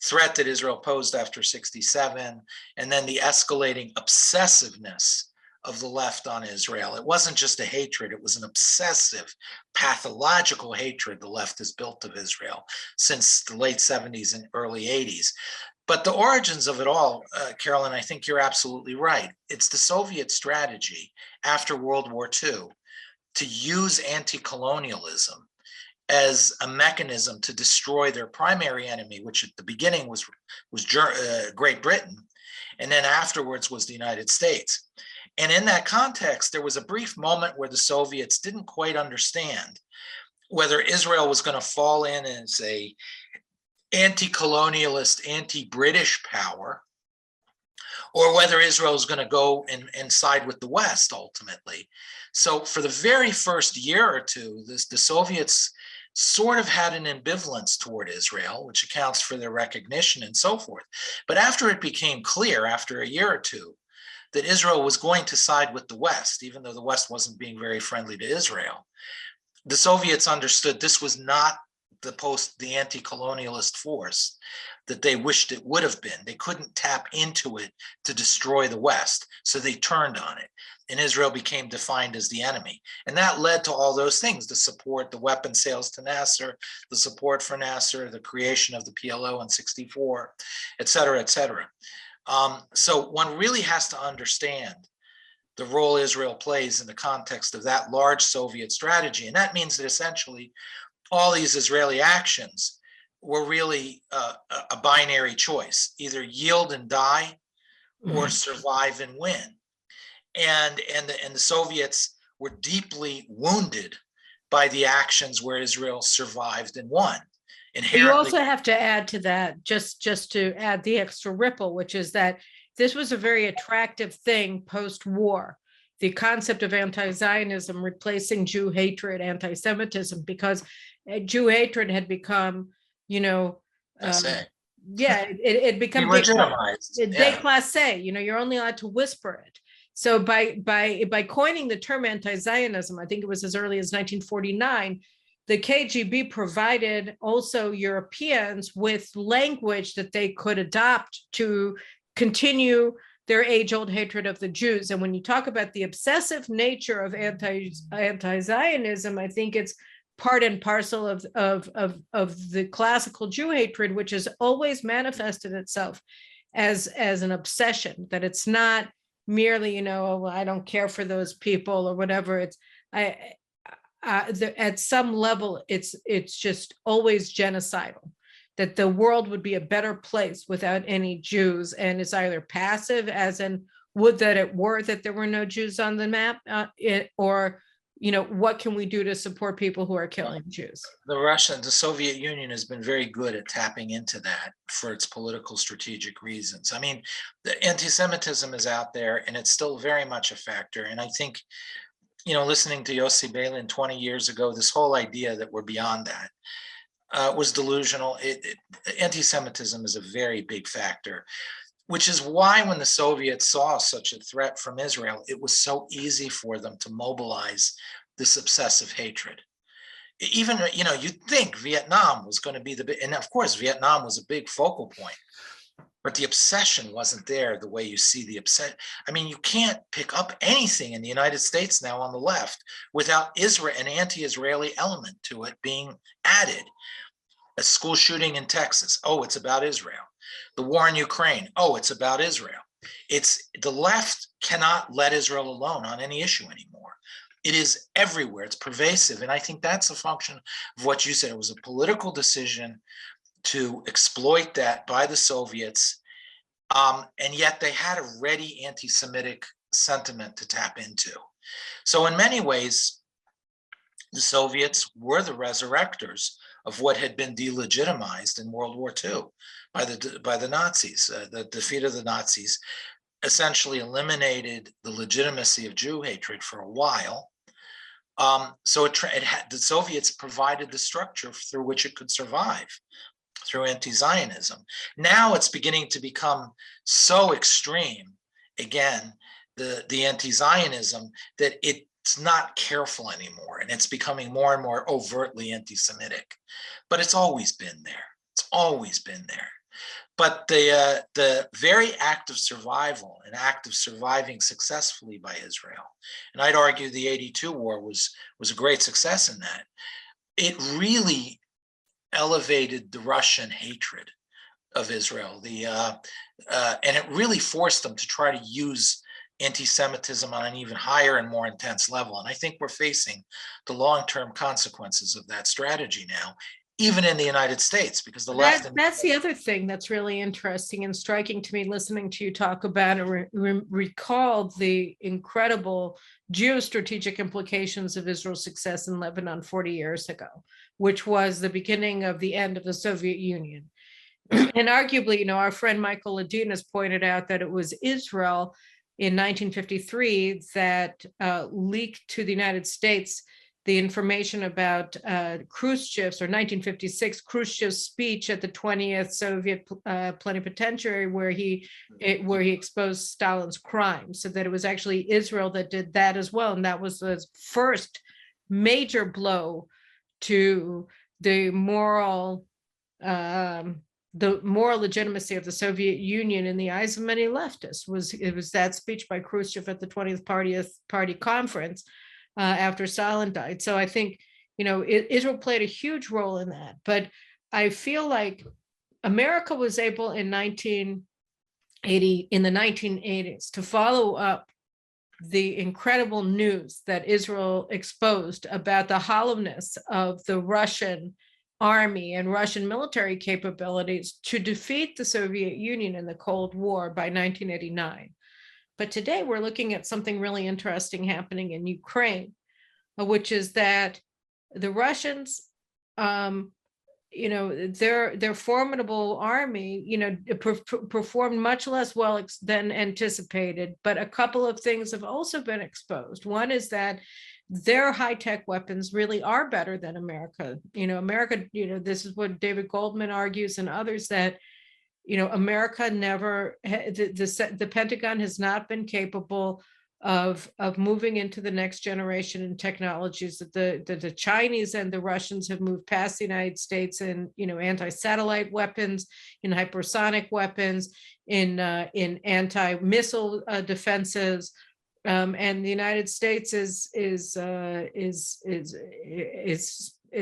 Speaker 2: threat that Israel posed after 67, and then the escalating obsessiveness of the left on Israel. It wasn't just a hatred, it was an obsessive, pathological hatred the left has built of Israel since the late 70s and early 80s. But the origins of it all, Carolyn, I think you're absolutely right. It's the Soviet strategy after World War II to use anti-colonialism as a mechanism to destroy their primary enemy, which at the beginning was Great Britain, and then afterwards was the United States. And in that context, there was a brief moment where the Soviets didn't quite understand whether Israel was going to fall in as a anti-colonialist, anti-British power, or whether Israel is going to go and side with the West ultimately. So for the very first year or two, the Soviets sort of had an ambivalence toward Israel, which accounts for their recognition and so forth. But after it became clear, after a year or two, that Israel was going to side with the West, even though the West wasn't being very friendly to Israel, the Soviets understood this was not the anti-colonialist force that they wished it would have been. They couldn't tap into it to destroy the West, so they turned on it. And Israel became defined as the enemy. And that led to all those things, the support, the weapon sales to Nasser, the support for Nasser, the creation of the PLO in '64, et cetera, et cetera. So one really has to understand the role Israel plays in the context of that large Soviet strategy. And that means that essentially all these Israeli actions were really a binary choice, either yield and die or survive and win. And the Soviets were deeply wounded by the actions where Israel survived and won.
Speaker 1: You also have to add to that, just to add the extra ripple, which is that this was a very attractive thing post-war, the concept of anti-Zionism replacing Jew hatred, anti-Semitism, because Jew hatred had become, it become déclassé. You're only allowed to whisper it. So by coining the term anti-Zionism, I think it was as early as 1949, the KGB provided also Europeans with language that they could adopt to continue their age-old hatred of the Jews. And when you talk about the obsessive nature of anti-Zionism, I think it's part and parcel of the classical Jew hatred, which has always manifested itself as an obsession, that it's not merely, I don't care for those people or whatever. At some level, it's just always genocidal, that the world would be a better place without any Jews. And it's either passive, as in, would that it were that there were no Jews on the map, or what can we do to support people who are killing Jews?
Speaker 2: The Soviet Union has been very good at tapping into that for its political strategic reasons. I mean, the anti-Semitism is out there and it's still very much a factor. And I think, listening to Yossi Beilin 20 years ago, this whole idea that we're beyond that was delusional. Anti-Semitism is a very big factor, which is why when the Soviets saw such a threat from Israel, it was so easy for them to mobilize this obsessive hatred. Even, you'd think Vietnam was going to be and of course, Vietnam was a big focal point, but the obsession wasn't there the way you see the obsession. I mean, you can't pick up anything in the United States now on the left without an anti-Israeli element to it being added. A school shooting in Texas, oh, it's about Israel. The war in Ukraine, oh, it's about Israel. The left cannot let Israel alone on any issue anymore. It is everywhere. It's pervasive. And I think that's a function of what you said. It was a political decision to exploit that by the Soviets. And yet they had a ready anti-Semitic sentiment to tap into. So in many ways, the Soviets were the resurrectors of what had been delegitimized in World War II by the Nazis. The defeat of the Nazis essentially eliminated the legitimacy of Jew hatred for a while. So the Soviets provided the structure through which it could survive, through anti-Zionism. Now it's beginning to become so extreme, again, the anti-Zionism, that it's not careful anymore, and it's becoming more and more overtly anti-Semitic. But it's always been there. It's always been there. But the very act of survival, an act of surviving successfully by Israel, and I'd argue the '82 war was a great success in that, it really elevated the Russian hatred of Israel. And it really forced them to try to use anti-Semitism on an even higher and more intense level. And I think we're facing the long-term consequences of that strategy now, even in the United States, because the left.
Speaker 1: That's the other thing that's really interesting and striking to me, listening to you talk about and recall the incredible geostrategic implications of Israel's success in Lebanon 40 years ago, which was the beginning of the end of the Soviet Union. And arguably, our friend Michael Ledeen has pointed out that it was Israel in 1953 that leaked to the United States the information about Khrushchev's, or 1956, Khrushchev's speech at the 20th Soviet plenipotentiary, where he exposed Stalin's crimes, so that it was actually Israel that did that as well. And that was the first major blow to the moral legitimacy of the Soviet Union in the eyes of many leftists. It was that speech by Khrushchev at the 20th Party Conference after Stalin died. So I think, Israel played a huge role in that. But I feel like America was able in the 1980s to follow up the incredible news that Israel exposed about the hollowness of the Russian army and Russian military capabilities to defeat the Soviet Union in the Cold War by 1989. But today we're looking at something really interesting happening in Ukraine, which is that the Russians, their formidable army, performed much less well than anticipated. But a couple of things have also been exposed. One is that their high-tech weapons really are better than America. America, this is what David Goldman argues and others, that, America never, the Pentagon has not been capable of moving into the next generation in technologies that the Chinese and the Russians have moved past the United States in, anti-satellite weapons, in hypersonic weapons, in anti-missile defenses. And the United States is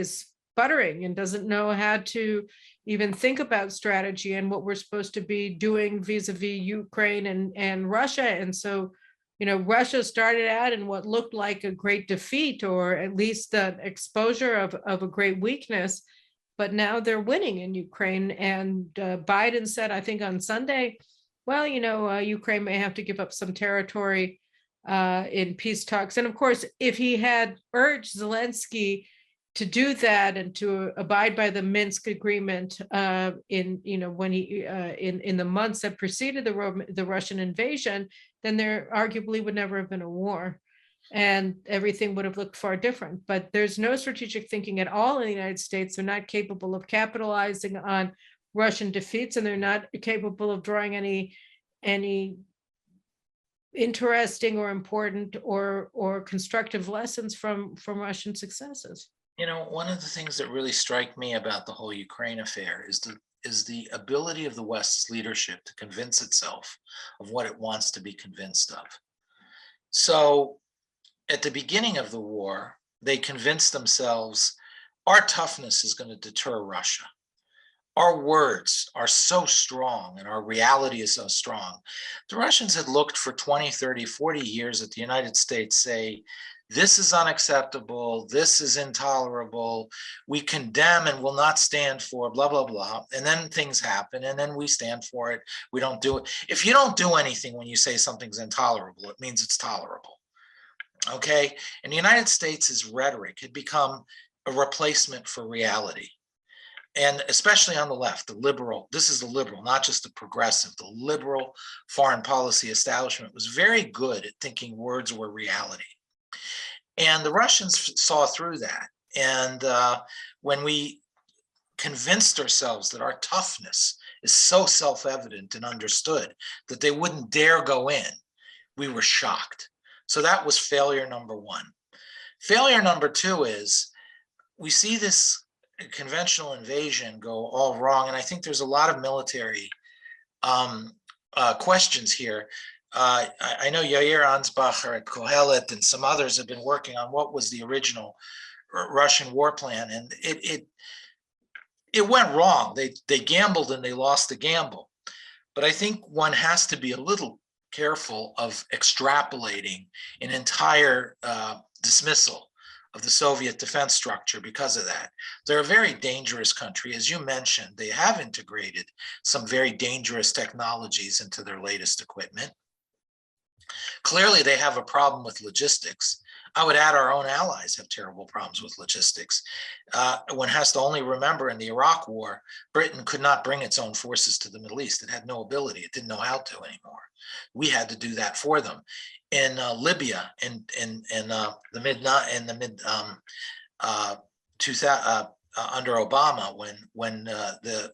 Speaker 1: sputtering and doesn't know how to even think about strategy and what we're supposed to be doing vis-a-vis Ukraine and Russia. And so, Russia started out in what looked like a great defeat, or at least the exposure of a great weakness, but now they're winning in Ukraine. And Biden said, I think on Sunday, well, Ukraine may have to give up some territory in peace talks. And of course, if he had urged Zelensky to do that and to abide by the Minsk agreement in the months that preceded the Russian invasion, then there arguably would never have been a war, and everything would have looked far different. But there's no strategic thinking at all in the United States. They're not capable of capitalizing on Russian defeats, and they're not capable of drawing any interesting or important or constructive lessons from Russian successes.
Speaker 2: One of the things that really strike me about the whole Ukraine affair is the ability of the West's leadership to convince itself of what it wants to be convinced of. So at the beginning of the war, they convinced themselves our toughness is going to deter Russia. Our words are so strong and our reality is so strong. The Russians had looked for 20, 30, 40 years at the United States say, this is unacceptable, this is intolerable, we condemn and will not stand for blah, blah, blah. And then things happen and then we stand for it, we don't do it. If you don't do anything when you say something's intolerable, it means it's tolerable, okay? And the United States' rhetoric had become a replacement for reality. And especially on the left, the liberal, this is the liberal, not just the progressive, the liberal foreign policy establishment was very good at thinking words were reality. And the Russians saw through that. And when we convinced ourselves that our toughness is so self-evident and understood that they wouldn't dare go in, we were shocked. So that was failure number one. Failure number two is we see this conventional invasion go all wrong. And I think there's a lot of military questions here. I know Yair Ansbacher at Kohelet and some others have been working on what was the original Russian war plan, and it went wrong. They gambled and they lost the gamble. But I think one has to be a little careful of extrapolating an entire dismissal of the Soviet defense structure because of that. They're a very dangerous country. As you mentioned, they have integrated some very dangerous technologies into their latest equipment. Clearly, they have a problem with logistics. I would add our own allies have terrible problems with logistics. One has to only remember in the Iraq War, Britain could not bring its own forces to the Middle East. It had no ability. It didn't know how to anymore. We had to do that for them. In Libya, under Obama, when the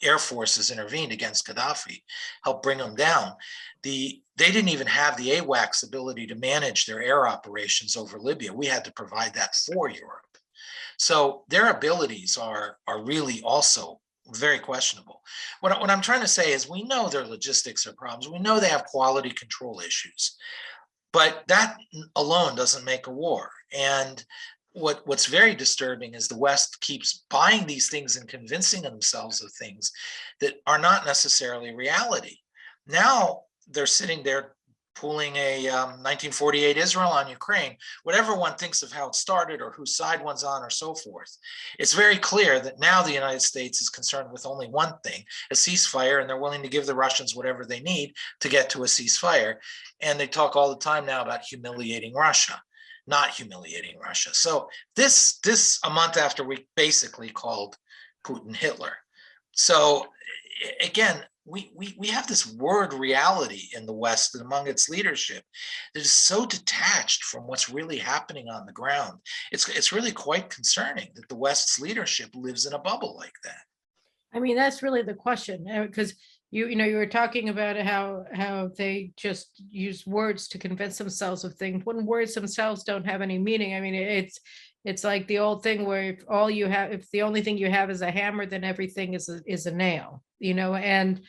Speaker 2: air forces intervened against Gaddafi, helped bring them down. They didn't even have the AWACS ability to manage their air operations over Libya. We had to provide that for Europe. So their abilities are really also very questionable. What I'm trying to say is we know their logistics are problems. We know they have quality control issues, but that alone doesn't make a war. And what's very disturbing is the West keeps buying these things and convincing themselves of things that are not necessarily reality. Now they're sitting there pulling a 1948 Israel on Ukraine, whatever one thinks of how it started or whose side one's on or so forth. It's very clear that now the United States is concerned with only one thing, a ceasefire, and they're willing to give the Russians whatever they need to get to a ceasefire. And they talk all the time now about humiliating Russia, not humiliating Russia. So this a month after we basically called Putin Hitler. So again, we have this word reality in the West and among its leadership that is so detached from what's really happening on the ground. It's really quite concerning that the West's leadership lives in a bubble like that.
Speaker 1: I mean, that's really the question, because you were talking about how they just use words to convince themselves of things when words themselves don't have any meaning. I mean, it's like the old thing where if the only thing you have is a hammer, then everything is a nail, and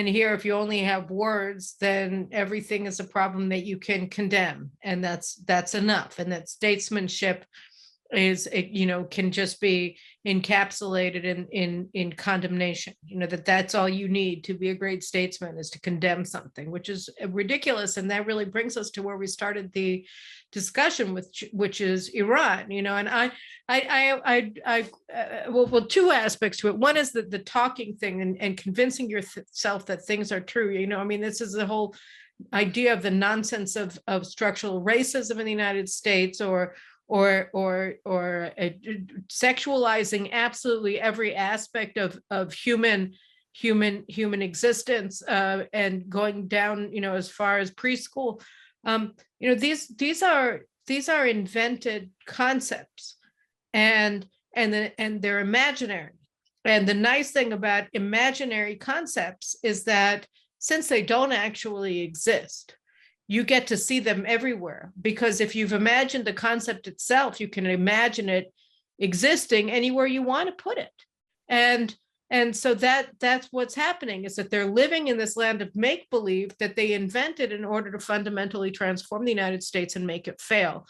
Speaker 1: here, if you only have words, then everything is a problem that you can condemn, and that's enough. And that statesmanship is, can just be encapsulated in condemnation. That's all you need to be a great statesman, is to condemn something, which is ridiculous. And that really brings us to where we started the discussion with, which is Iran. And well, two aspects to it. One is the talking thing and convincing yourself that things are true. I mean, this is the whole idea of the nonsense of structural racism in the United States, or sexualizing absolutely every aspect of human existence, and going down, as far as preschool. These are invented concepts, and they're imaginary. And the nice thing about imaginary concepts is that since they don't actually exist, you get to see them everywhere, because if you've imagined the concept itself, you can imagine it existing anywhere you want to put it. And so that's what's happening, is that they're living in this land of make-believe that they invented in order to fundamentally transform the United States and make it fail.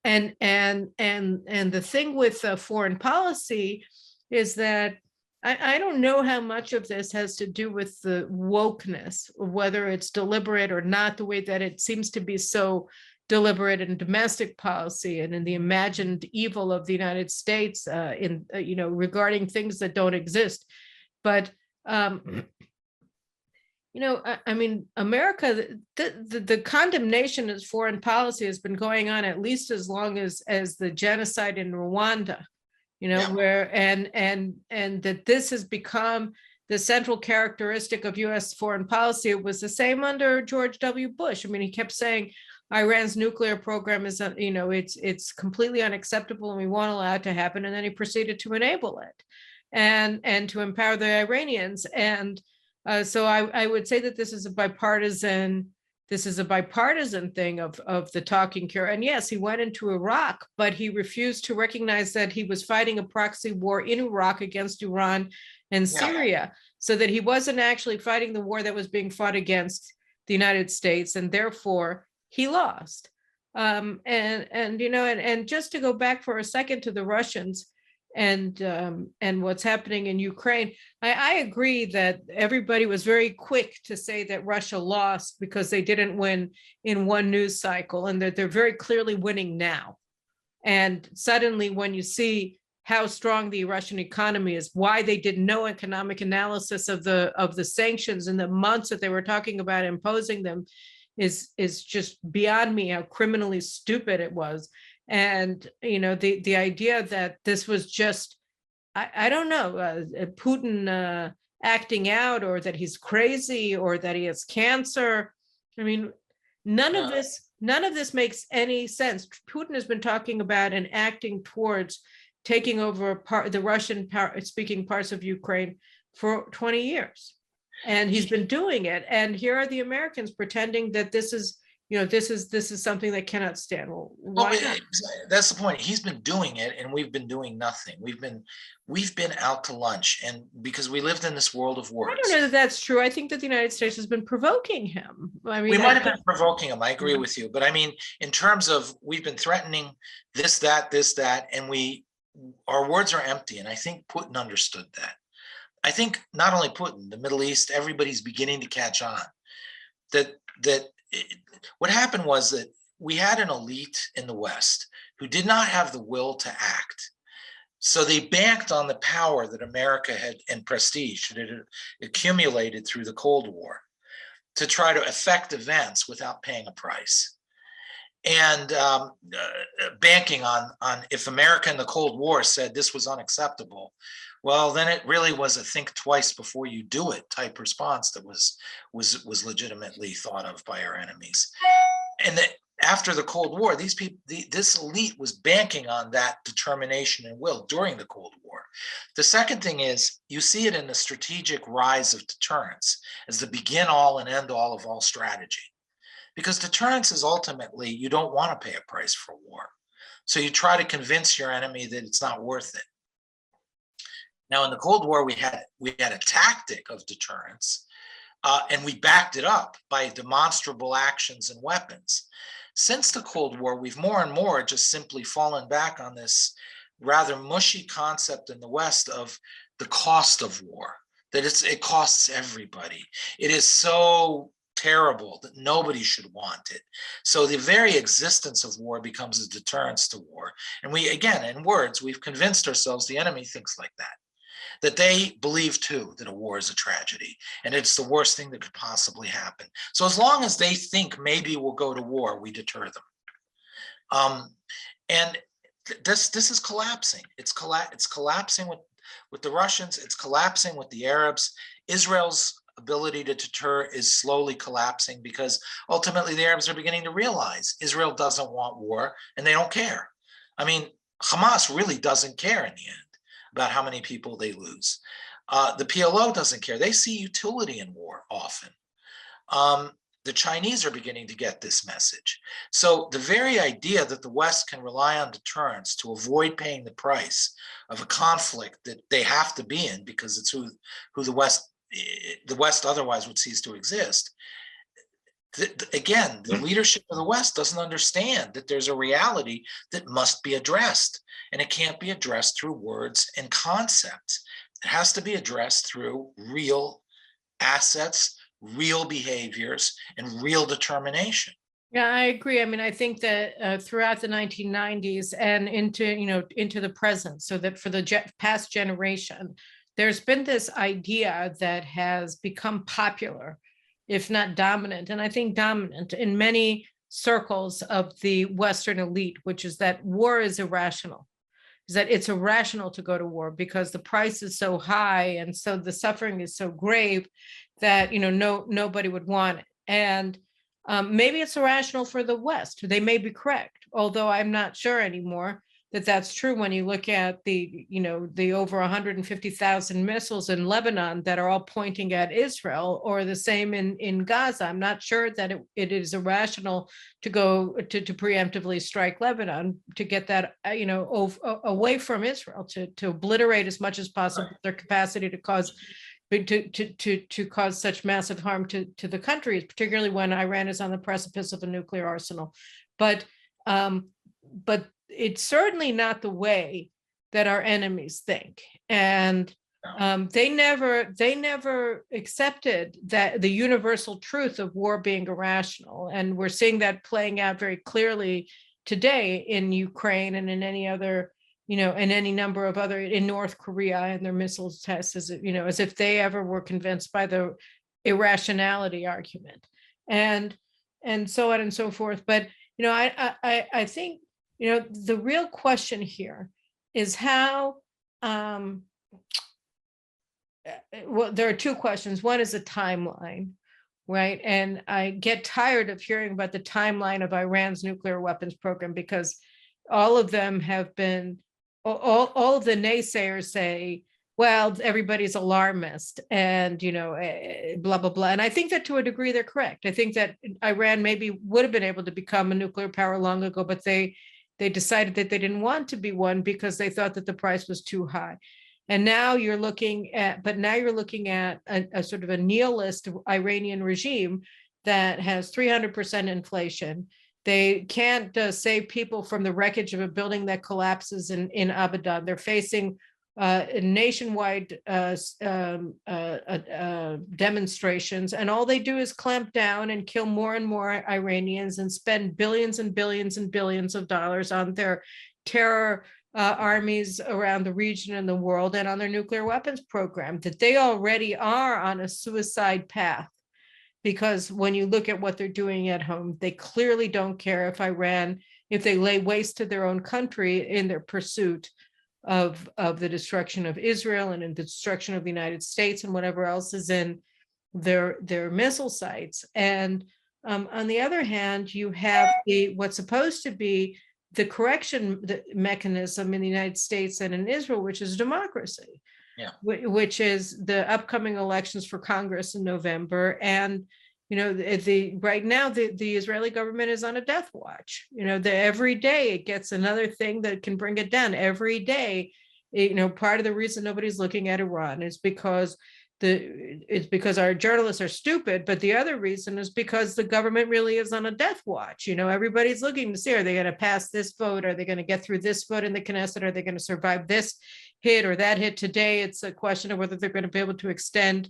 Speaker 1: And the thing with foreign policy is that I don't know how much of this has to do with the wokeness, whether it's deliberate or not, the way that it seems to be so deliberate in domestic policy and in the imagined evil of the United States, regarding things that don't exist. But I mean, America, the condemnation as foreign policy has been going on at least as long as the genocide in Rwanda. Where and that this has become the central characteristic of U.S. foreign policy. It was the same under George W. Bush. I mean, he kept saying Iran's nuclear program is, it's completely unacceptable and we won't allow it to happen. And then he proceeded to enable it and to empower the Iranians. And so I would say that this is a bipartisan thing of the talking cure. And yes, he went into Iraq, but he refused to recognize that he was fighting a proxy war in Iraq against Iran and Syria, so that he wasn't actually fighting the war that was being fought against the United States, and therefore he lost. And just to go back for a second to the Russians and what's happening in Ukraine, I agree that everybody was very quick to say that Russia lost because they didn't win in one news cycle, and that they're very clearly winning now. And suddenly, when you see how strong the Russian economy is, why they did no economic analysis of the sanctions in the months that they were talking about imposing them, is just beyond me how criminally stupid it was. And the idea that this was just, I don't know, Putin acting out, or that he's crazy, or that he has cancer. I mean, none of this makes any sense. Putin has been talking about and acting towards taking over the Russian speaking parts of Ukraine for 20 years. And he's been doing it. And here are the Americans pretending that this is this is something that cannot stand. Well,
Speaker 2: Well,
Speaker 1: why not?
Speaker 2: that's the point. He's been doing it, and we've been doing nothing. We've been out to lunch, and because we lived in this world of
Speaker 1: I
Speaker 2: words.
Speaker 1: don't know that that's true. I think that the United States has been provoking him. I mean,
Speaker 2: We might have been provoking him. I agree with you, but I mean, in terms of we've been threatening this, that, and our words are empty. And I think Putin understood that. I think not only Putin, the Middle East, everybody's beginning to catch on what happened was that we had an elite in the West who did not have the will to act. So they banked on the power that America had and prestige that it had accumulated through the Cold War to try to affect events without paying a price. And banking on if America in the Cold War said this was unacceptable, well, then it really was a think twice before you do it type response that was legitimately thought of by our enemies. And that after the Cold War, these people, this elite was banking on that determination and will during the Cold War. The second thing is you see it in the strategic rise of deterrence as the begin all and end all of all strategy. Because deterrence is ultimately, you don't want to pay a price for war. So you try to convince your enemy that it's not worth it. Now, in the Cold War, we had a tactic of deterrence, and we backed it up by demonstrable actions and weapons. Since the Cold War, we've more and more just simply fallen back on this rather mushy concept in the West of the cost of war, that it costs everybody. It is so terrible that nobody should want it. So the very existence of war becomes a deterrence to war. And we, again, in words, we've convinced ourselves the enemy thinks like that they believe too that a war is a tragedy and it's the worst thing that could possibly happen. So as long as they think maybe we'll go to war, we deter them. And this is collapsing. It's collapsing with the Russians. It's collapsing with the Arabs. Israel's ability to deter is slowly collapsing because ultimately the Arabs are beginning to realize Israel doesn't want war and they don't care. I mean, Hamas really doesn't care in the end about how many people they lose. The PLO doesn't care. They see utility in war often. The Chinese are beginning to get this message. So the very idea that the West can rely on deterrence to avoid paying the price of a conflict that they have to be in because it's who the West otherwise would cease to exist. Again, the leadership of the West doesn't understand that there's a reality that must be addressed, and it can't be addressed through words and concepts. It has to be addressed through real assets, real behaviors, and real determination.
Speaker 1: Yeah, I agree. I mean, I think that throughout the 1990s and into the present, so that for the past generation, there's been this idea that has become popular, if not dominant, and I think dominant in many circles of the Western elite, which is that war is irrational, is that it's irrational to go to war because the price is so high and so the suffering is so grave that nobody would want it. And maybe it's irrational for the West. They may be correct, although I'm not sure anymore that that's true when you look at the over 150,000 missiles in Lebanon that are all pointing at Israel, or the same in Gaza. I'm not sure that it is irrational to go to preemptively strike Lebanon to get that away from Israel, to obliterate as much as possible their capacity to cause such massive harm to the country, particularly when Iran is on the precipice of a nuclear arsenal. But it's certainly not the way that our enemies think. And they never accepted that the universal truth of war being irrational. And we're seeing that playing out very clearly today in Ukraine and in any other, in any number of other, in North Korea and their missiles tests, as if they ever were convinced by the irrationality argument, and so on and so forth. But I think the real question here is how. Well, there are two questions. One is a timeline, right? And I get tired of hearing about the timeline of Iran's nuclear weapons program because all of them have been. All of the naysayers say well, everybody's alarmist and, blah, blah, blah. And I think that to a degree, they're correct. I think that Iran maybe would have been able to become a nuclear power long ago, but they decided that they didn't want to be one because they thought that the price was too high. And now you're looking at a sort of a nihilist Iranian regime that has 300% inflation. They can't save people from the wreckage of a building that collapses in Abadan. They're facing nationwide demonstrations, and all they do is clamp down and kill more and more Iranians and spend billions and billions and billions of dollars on their terror armies around the region and the world, and on their nuclear weapons program, that they already are on a suicide path. Because when you look at what they're doing at home, they clearly don't care if they lay waste to their own country in their pursuit of the destruction of Israel and in the destruction of the United States and whatever else is in their missile sites. And on the other hand, you have what's supposed to be the correction mechanism in the United States and in Israel, which is democracy. Yeah. Which is the upcoming elections for Congress in November. And, right now, the Israeli government is on a death watch. Every day it gets another thing that can bring it down. Every day, part of the reason nobody's looking at Iran is because our journalists are stupid, but the other reason is because the government really is on a death watch. Everybody's looking to see, are they going to pass this vote? Are they going to get through this vote in the Knesset? Are they going to survive this hit or that hit? Today, it's a question of whether they're going to be able to extend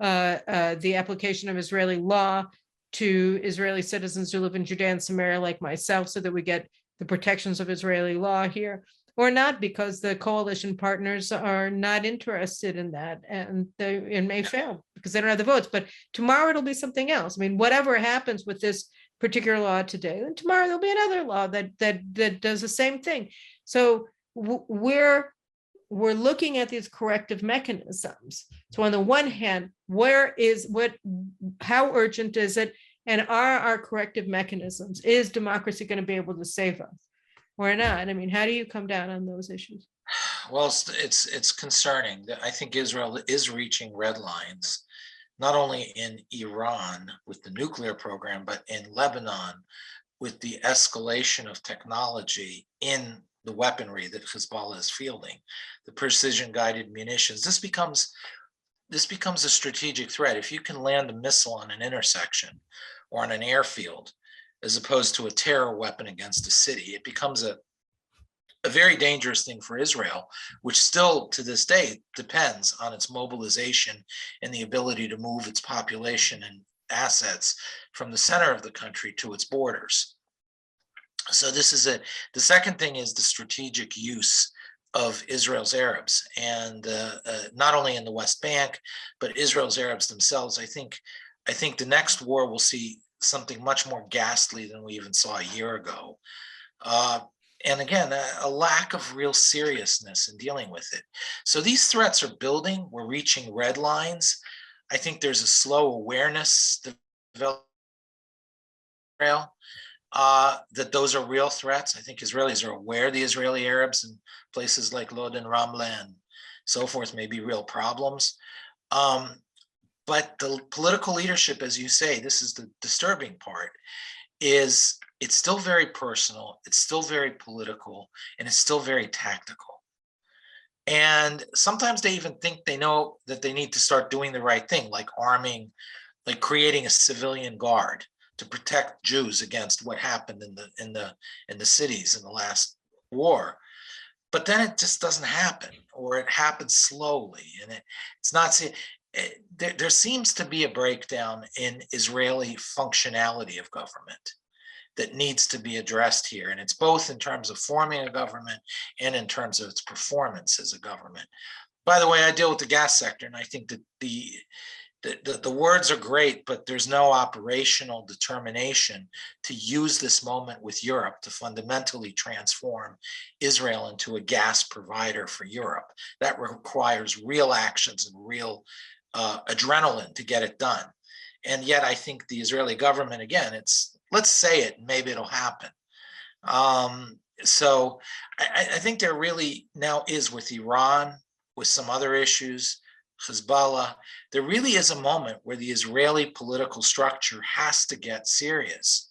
Speaker 1: the application of Israeli law to Israeli citizens who live in Judea and Samaria like myself, so that we get the protections of Israeli law here, or not, because the coalition partners are not interested in that, and it may fail because they don't have the votes. But tomorrow it'll be something else. I mean, whatever happens with this particular law today, then tomorrow there'll be another law that does the same thing. So we're looking at these corrective mechanisms. So on the one hand, how urgent is it? And are our corrective mechanisms, is democracy going to be able to save us or not? I mean, how do you come down on those issues?
Speaker 2: Well, it's concerning. I think Israel is reaching red lines, not only in Iran with the nuclear program, but in Lebanon with the escalation of technology in the weaponry that Hezbollah is fielding, the precision-guided munitions. This becomes a strategic threat. If you can land a missile on an intersection or on an airfield, as opposed to a terror weapon against a city, it becomes a very dangerous thing for Israel, which still to this day depends on its mobilization and the ability to move its population and assets from the center of the country to its borders. So the second thing is the strategic use of Israel's Arabs, and not only in the West Bank, but Israel's Arabs themselves. I think the next war will see something much more ghastly than we even saw a year ago. And again, a lack of real seriousness in dealing with it. So these threats are building. We're reaching red lines. I think there's a slow awareness developing that those are real threats. I think Israelis are aware the Israeli Arabs in places like Lod and Ramla and so forth may be real problems. But the political leadership, as you say, this is the disturbing part, is it's still very personal, it's still very political, and it's still very tactical. And sometimes they even think they know that they need to start doing the right thing, like creating a civilian guard to protect Jews against what happened in the cities in the last war. But then it just doesn't happen, or it happens slowly, and it's not. There seems to be a breakdown in Israeli functionality of government that needs to be addressed here, and it's both in terms of forming a government and in terms of its performance as a government. By the way, I deal with the gas sector, and I think that the words are great, but there's no operational determination to use this moment with Europe to fundamentally transform Israel into a gas provider for Europe. That requires real actions and real adrenaline to get it done. And yet I think the Israeli government, again, let's say it, and maybe it'll happen. So I think there really now is with Iran with some other issues, Hezbollah, there really is a moment where the Israeli political structure has to get serious.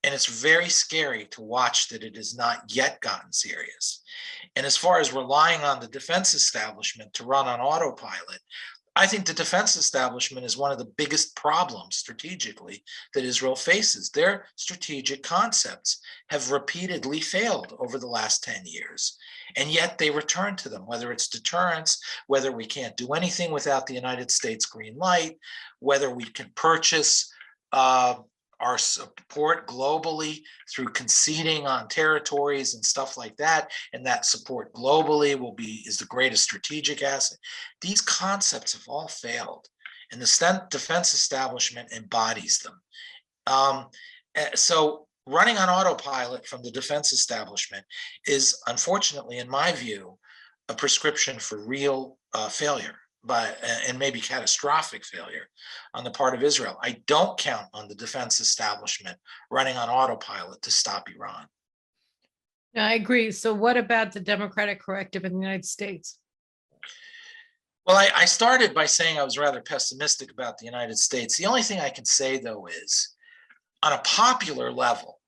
Speaker 2: And it's very scary to watch that it has not yet gotten serious. And as far as relying on the defense establishment to run on autopilot, I think the defense establishment is one of the biggest problems strategically that Israel faces. Their strategic concepts have repeatedly failed over the last 10 years. And yet they return to them, whether it's deterrence, whether we can't do anything without the United States green light, whether we can purchase our support globally through conceding on territories and stuff like that, and that support globally is the greatest strategic asset. These concepts have all failed, and the defense establishment embodies them. So running on autopilot from the defense establishment is, unfortunately, in my view, a prescription for real failure. And maybe catastrophic failure on the part of Israel. I don't count on the defense establishment running on autopilot to stop Iran.
Speaker 1: I agree. So what about the democratic corrective in the United States?
Speaker 2: Well, I started by saying I was rather pessimistic about the United States. The only thing I can say, though, is on a popular level,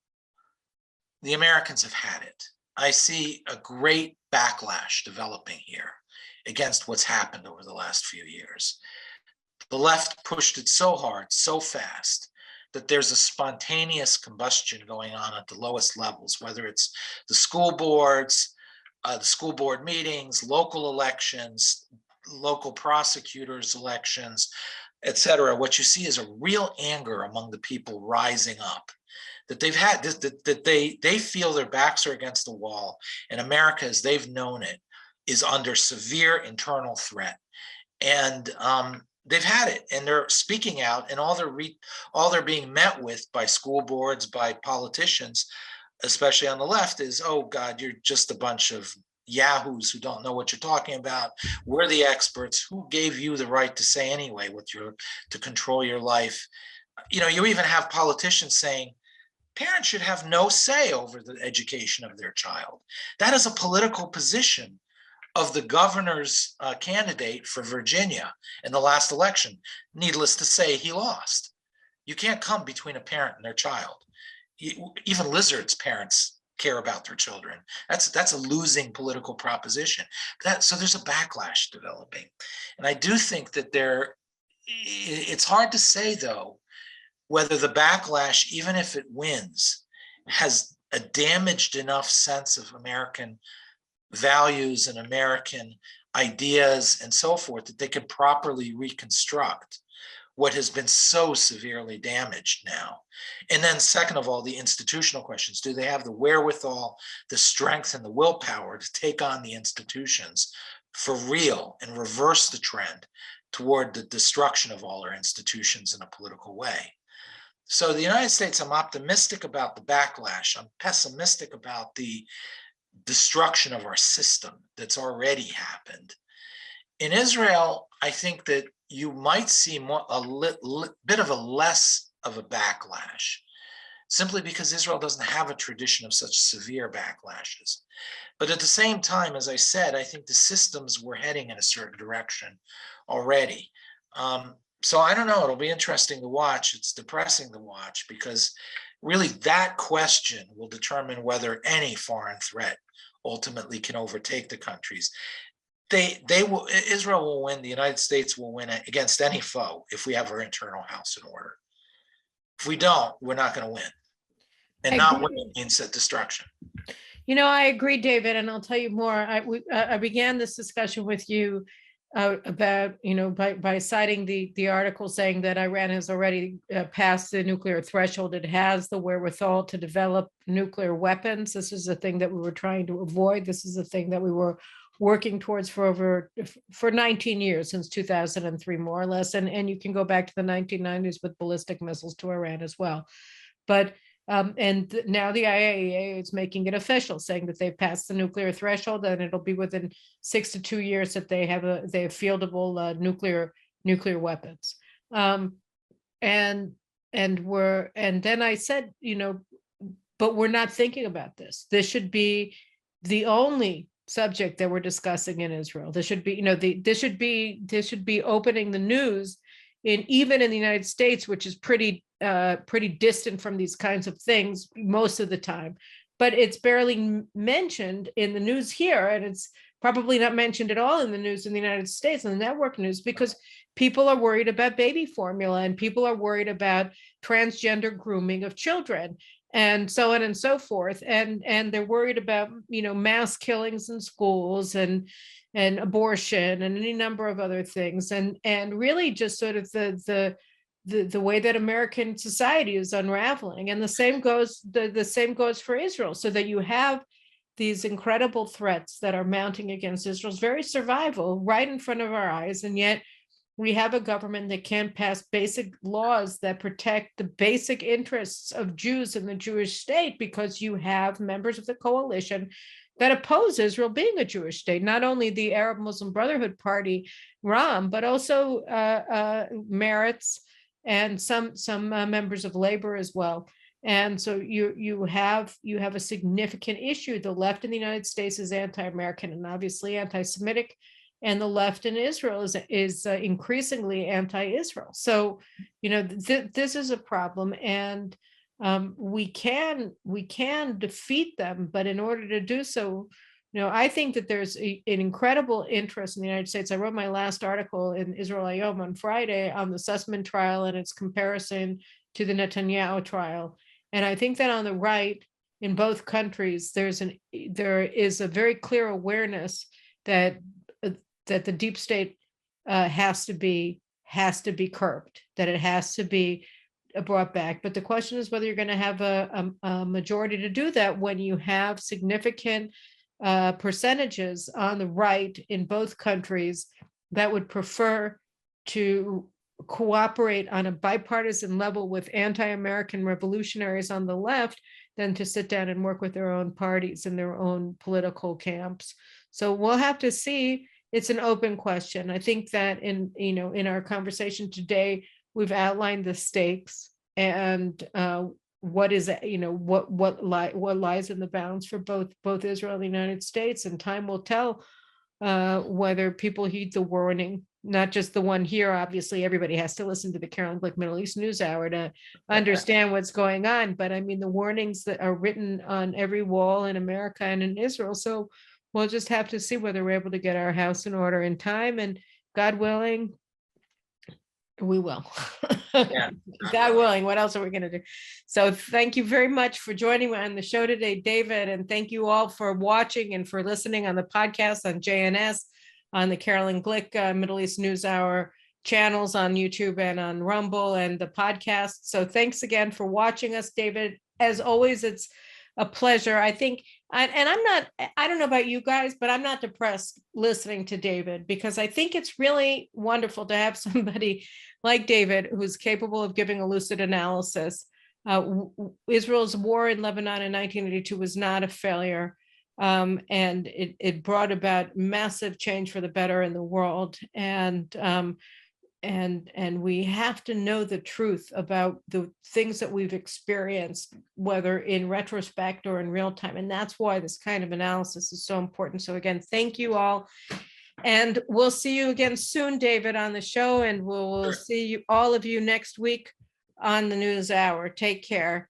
Speaker 2: the Americans have had it. I see a great backlash developing here against what's happened over the last few years. The left pushed it so hard, so fast, that there's a spontaneous combustion going on at the lowest levels, whether it's the school boards, the school board meetings, local elections, local prosecutors' elections, et cetera. What you see is a real anger among the people rising up, that they've had this, that they feel their backs are against the wall, and America, as they've known it, is under severe internal threat. And they've had it, and they're speaking out, and all they're being met with by school boards, by politicians, especially on the left, is, oh God, you're just a bunch of yahoos who don't know what you're talking about. We're the experts. Who gave you the right to say anyway to control your life? You know, you even have politicians saying parents should have no say over the education of their child. That is a political position of the governor's candidate for Virginia in the last election. Needless to say, he lost. You can't come between a parent and their child. Even lizards' parents care about their children. That's a losing political proposition. So there's a backlash developing. And I do think that it's hard to say, though, whether the backlash, even if it wins, has a damaged enough sense of American values and American ideas and so forth that they could properly reconstruct what has been so severely damaged now. And then second of all, the institutional questions. Do they have the wherewithal, the strength, and the willpower to take on the institutions for real and reverse the trend toward the destruction of all our institutions in a political way? So the United States, I'm optimistic about the backlash. I'm pessimistic about the destruction of our system that's already happened. In Israel, I think that you might see bit of a less of a backlash, simply because Israel doesn't have a tradition of such severe backlashes. But at the same time, as I said, I think the systems were heading in a certain direction already. So I don't know, it'll be interesting to watch. It's depressing to watch, because really that question will determine whether any foreign threat ultimately can overtake the countries. Israel will win, the United States will win against any foe if we have our internal house in order. If we don't, we're not going to win. And not winning means that destruction.
Speaker 1: You know, I agree, David, and I'll tell you more. I began this discussion with you about, you know, by citing the article saying that Iran has already passed the nuclear threshold. It has the wherewithal to develop nuclear weapons. This is a thing that we were trying to avoid. This is a thing that we were working towards for 19 years, since 2003, more or less. And you can go back to the 1990s with ballistic missiles to Iran as well. But and now the IAEA is making it official, saying that they've passed the nuclear threshold, and it'll be within 6 to 2 years that they have fieldable nuclear weapons. And then I said, you know, but we're not thinking about this. This should be the only subject that we're discussing in Israel. This should be, this should be opening the news even in the United States, which is pretty distant from these kinds of things most of the time. But it's barely mentioned in the news here, and it's probably not mentioned at all in the news in the United States, in the network news, because people are worried about baby formula, and people are worried about transgender grooming of children, and so on and so forth. And they're worried about, mass killings in schools and abortion and any number of other things. And really just sort of the way that American society is unraveling. And the same goes for Israel, so that you have these incredible threats that are mounting against Israel's very survival right in front of our eyes. And yet we have a government that can't pass basic laws that protect the basic interests of Jews in the Jewish state, because you have members of the coalition that oppose Israel being a Jewish state, not only the Arab Muslim Brotherhood Party, Ram, but also Meretz and some members of labor as well. And so you have a significant issue. The left in the United States is anti-American and obviously anti-Semitic, and the left in Israel is increasingly anti-Israel. So, this is a problem, and we can defeat them. But in order to do so, I think that there's an incredible interest in the United States. I wrote my last article in Israel Hayom on Friday on the Sussman trial and its comparison to the Netanyahu trial. And I think that on the right, in both countries, there is a very clear awareness that the deep state has to be curbed, that it has to be brought back. But the question is whether you're going to have a majority to do that when you have significant percentages on the right in both countries that would prefer to cooperate on a bipartisan level with anti-American revolutionaries on the left than to sit down and work with their own parties and their own political camps. So we'll have to see. It's an open question. I think that in our conversation today, we've outlined the stakes and what lies in the balance for both Israel and the United States. And time will tell whether people heed the warning, not just the one here. Obviously, everybody has to listen to the Carolyn Glick Mideast News Hour to understand what's going on. But I mean, the warnings that are written on every wall in America and in Israel. So we'll just have to see whether we're able to get our house in order in time, and God willing, we will.
Speaker 2: Yeah.
Speaker 1: God willing, what else are we going to do? So thank you very much for joining me on the show today, David, and thank you all for watching and for listening on the podcast on JNS, on the Carolyn Glick Mideast News Hour channels on YouTube and on Rumble and the podcast. So thanks again for watching us, David. As always, it's a pleasure. I think, I don't know about you guys, but I'm not depressed listening to David, because I think it's really wonderful to have somebody like David who's capable of giving a lucid analysis. Israel's war in Lebanon in 1982 was not a failure. And it brought about massive change for the better in the world. And we have to know the truth about the things that we've experienced, whether in retrospect or in real time. And that's why this kind of analysis is so important. So again, thank you all. And we'll see you again soon, David, on the show. And we'll see you, all of you, next week on the News Hour. Take care.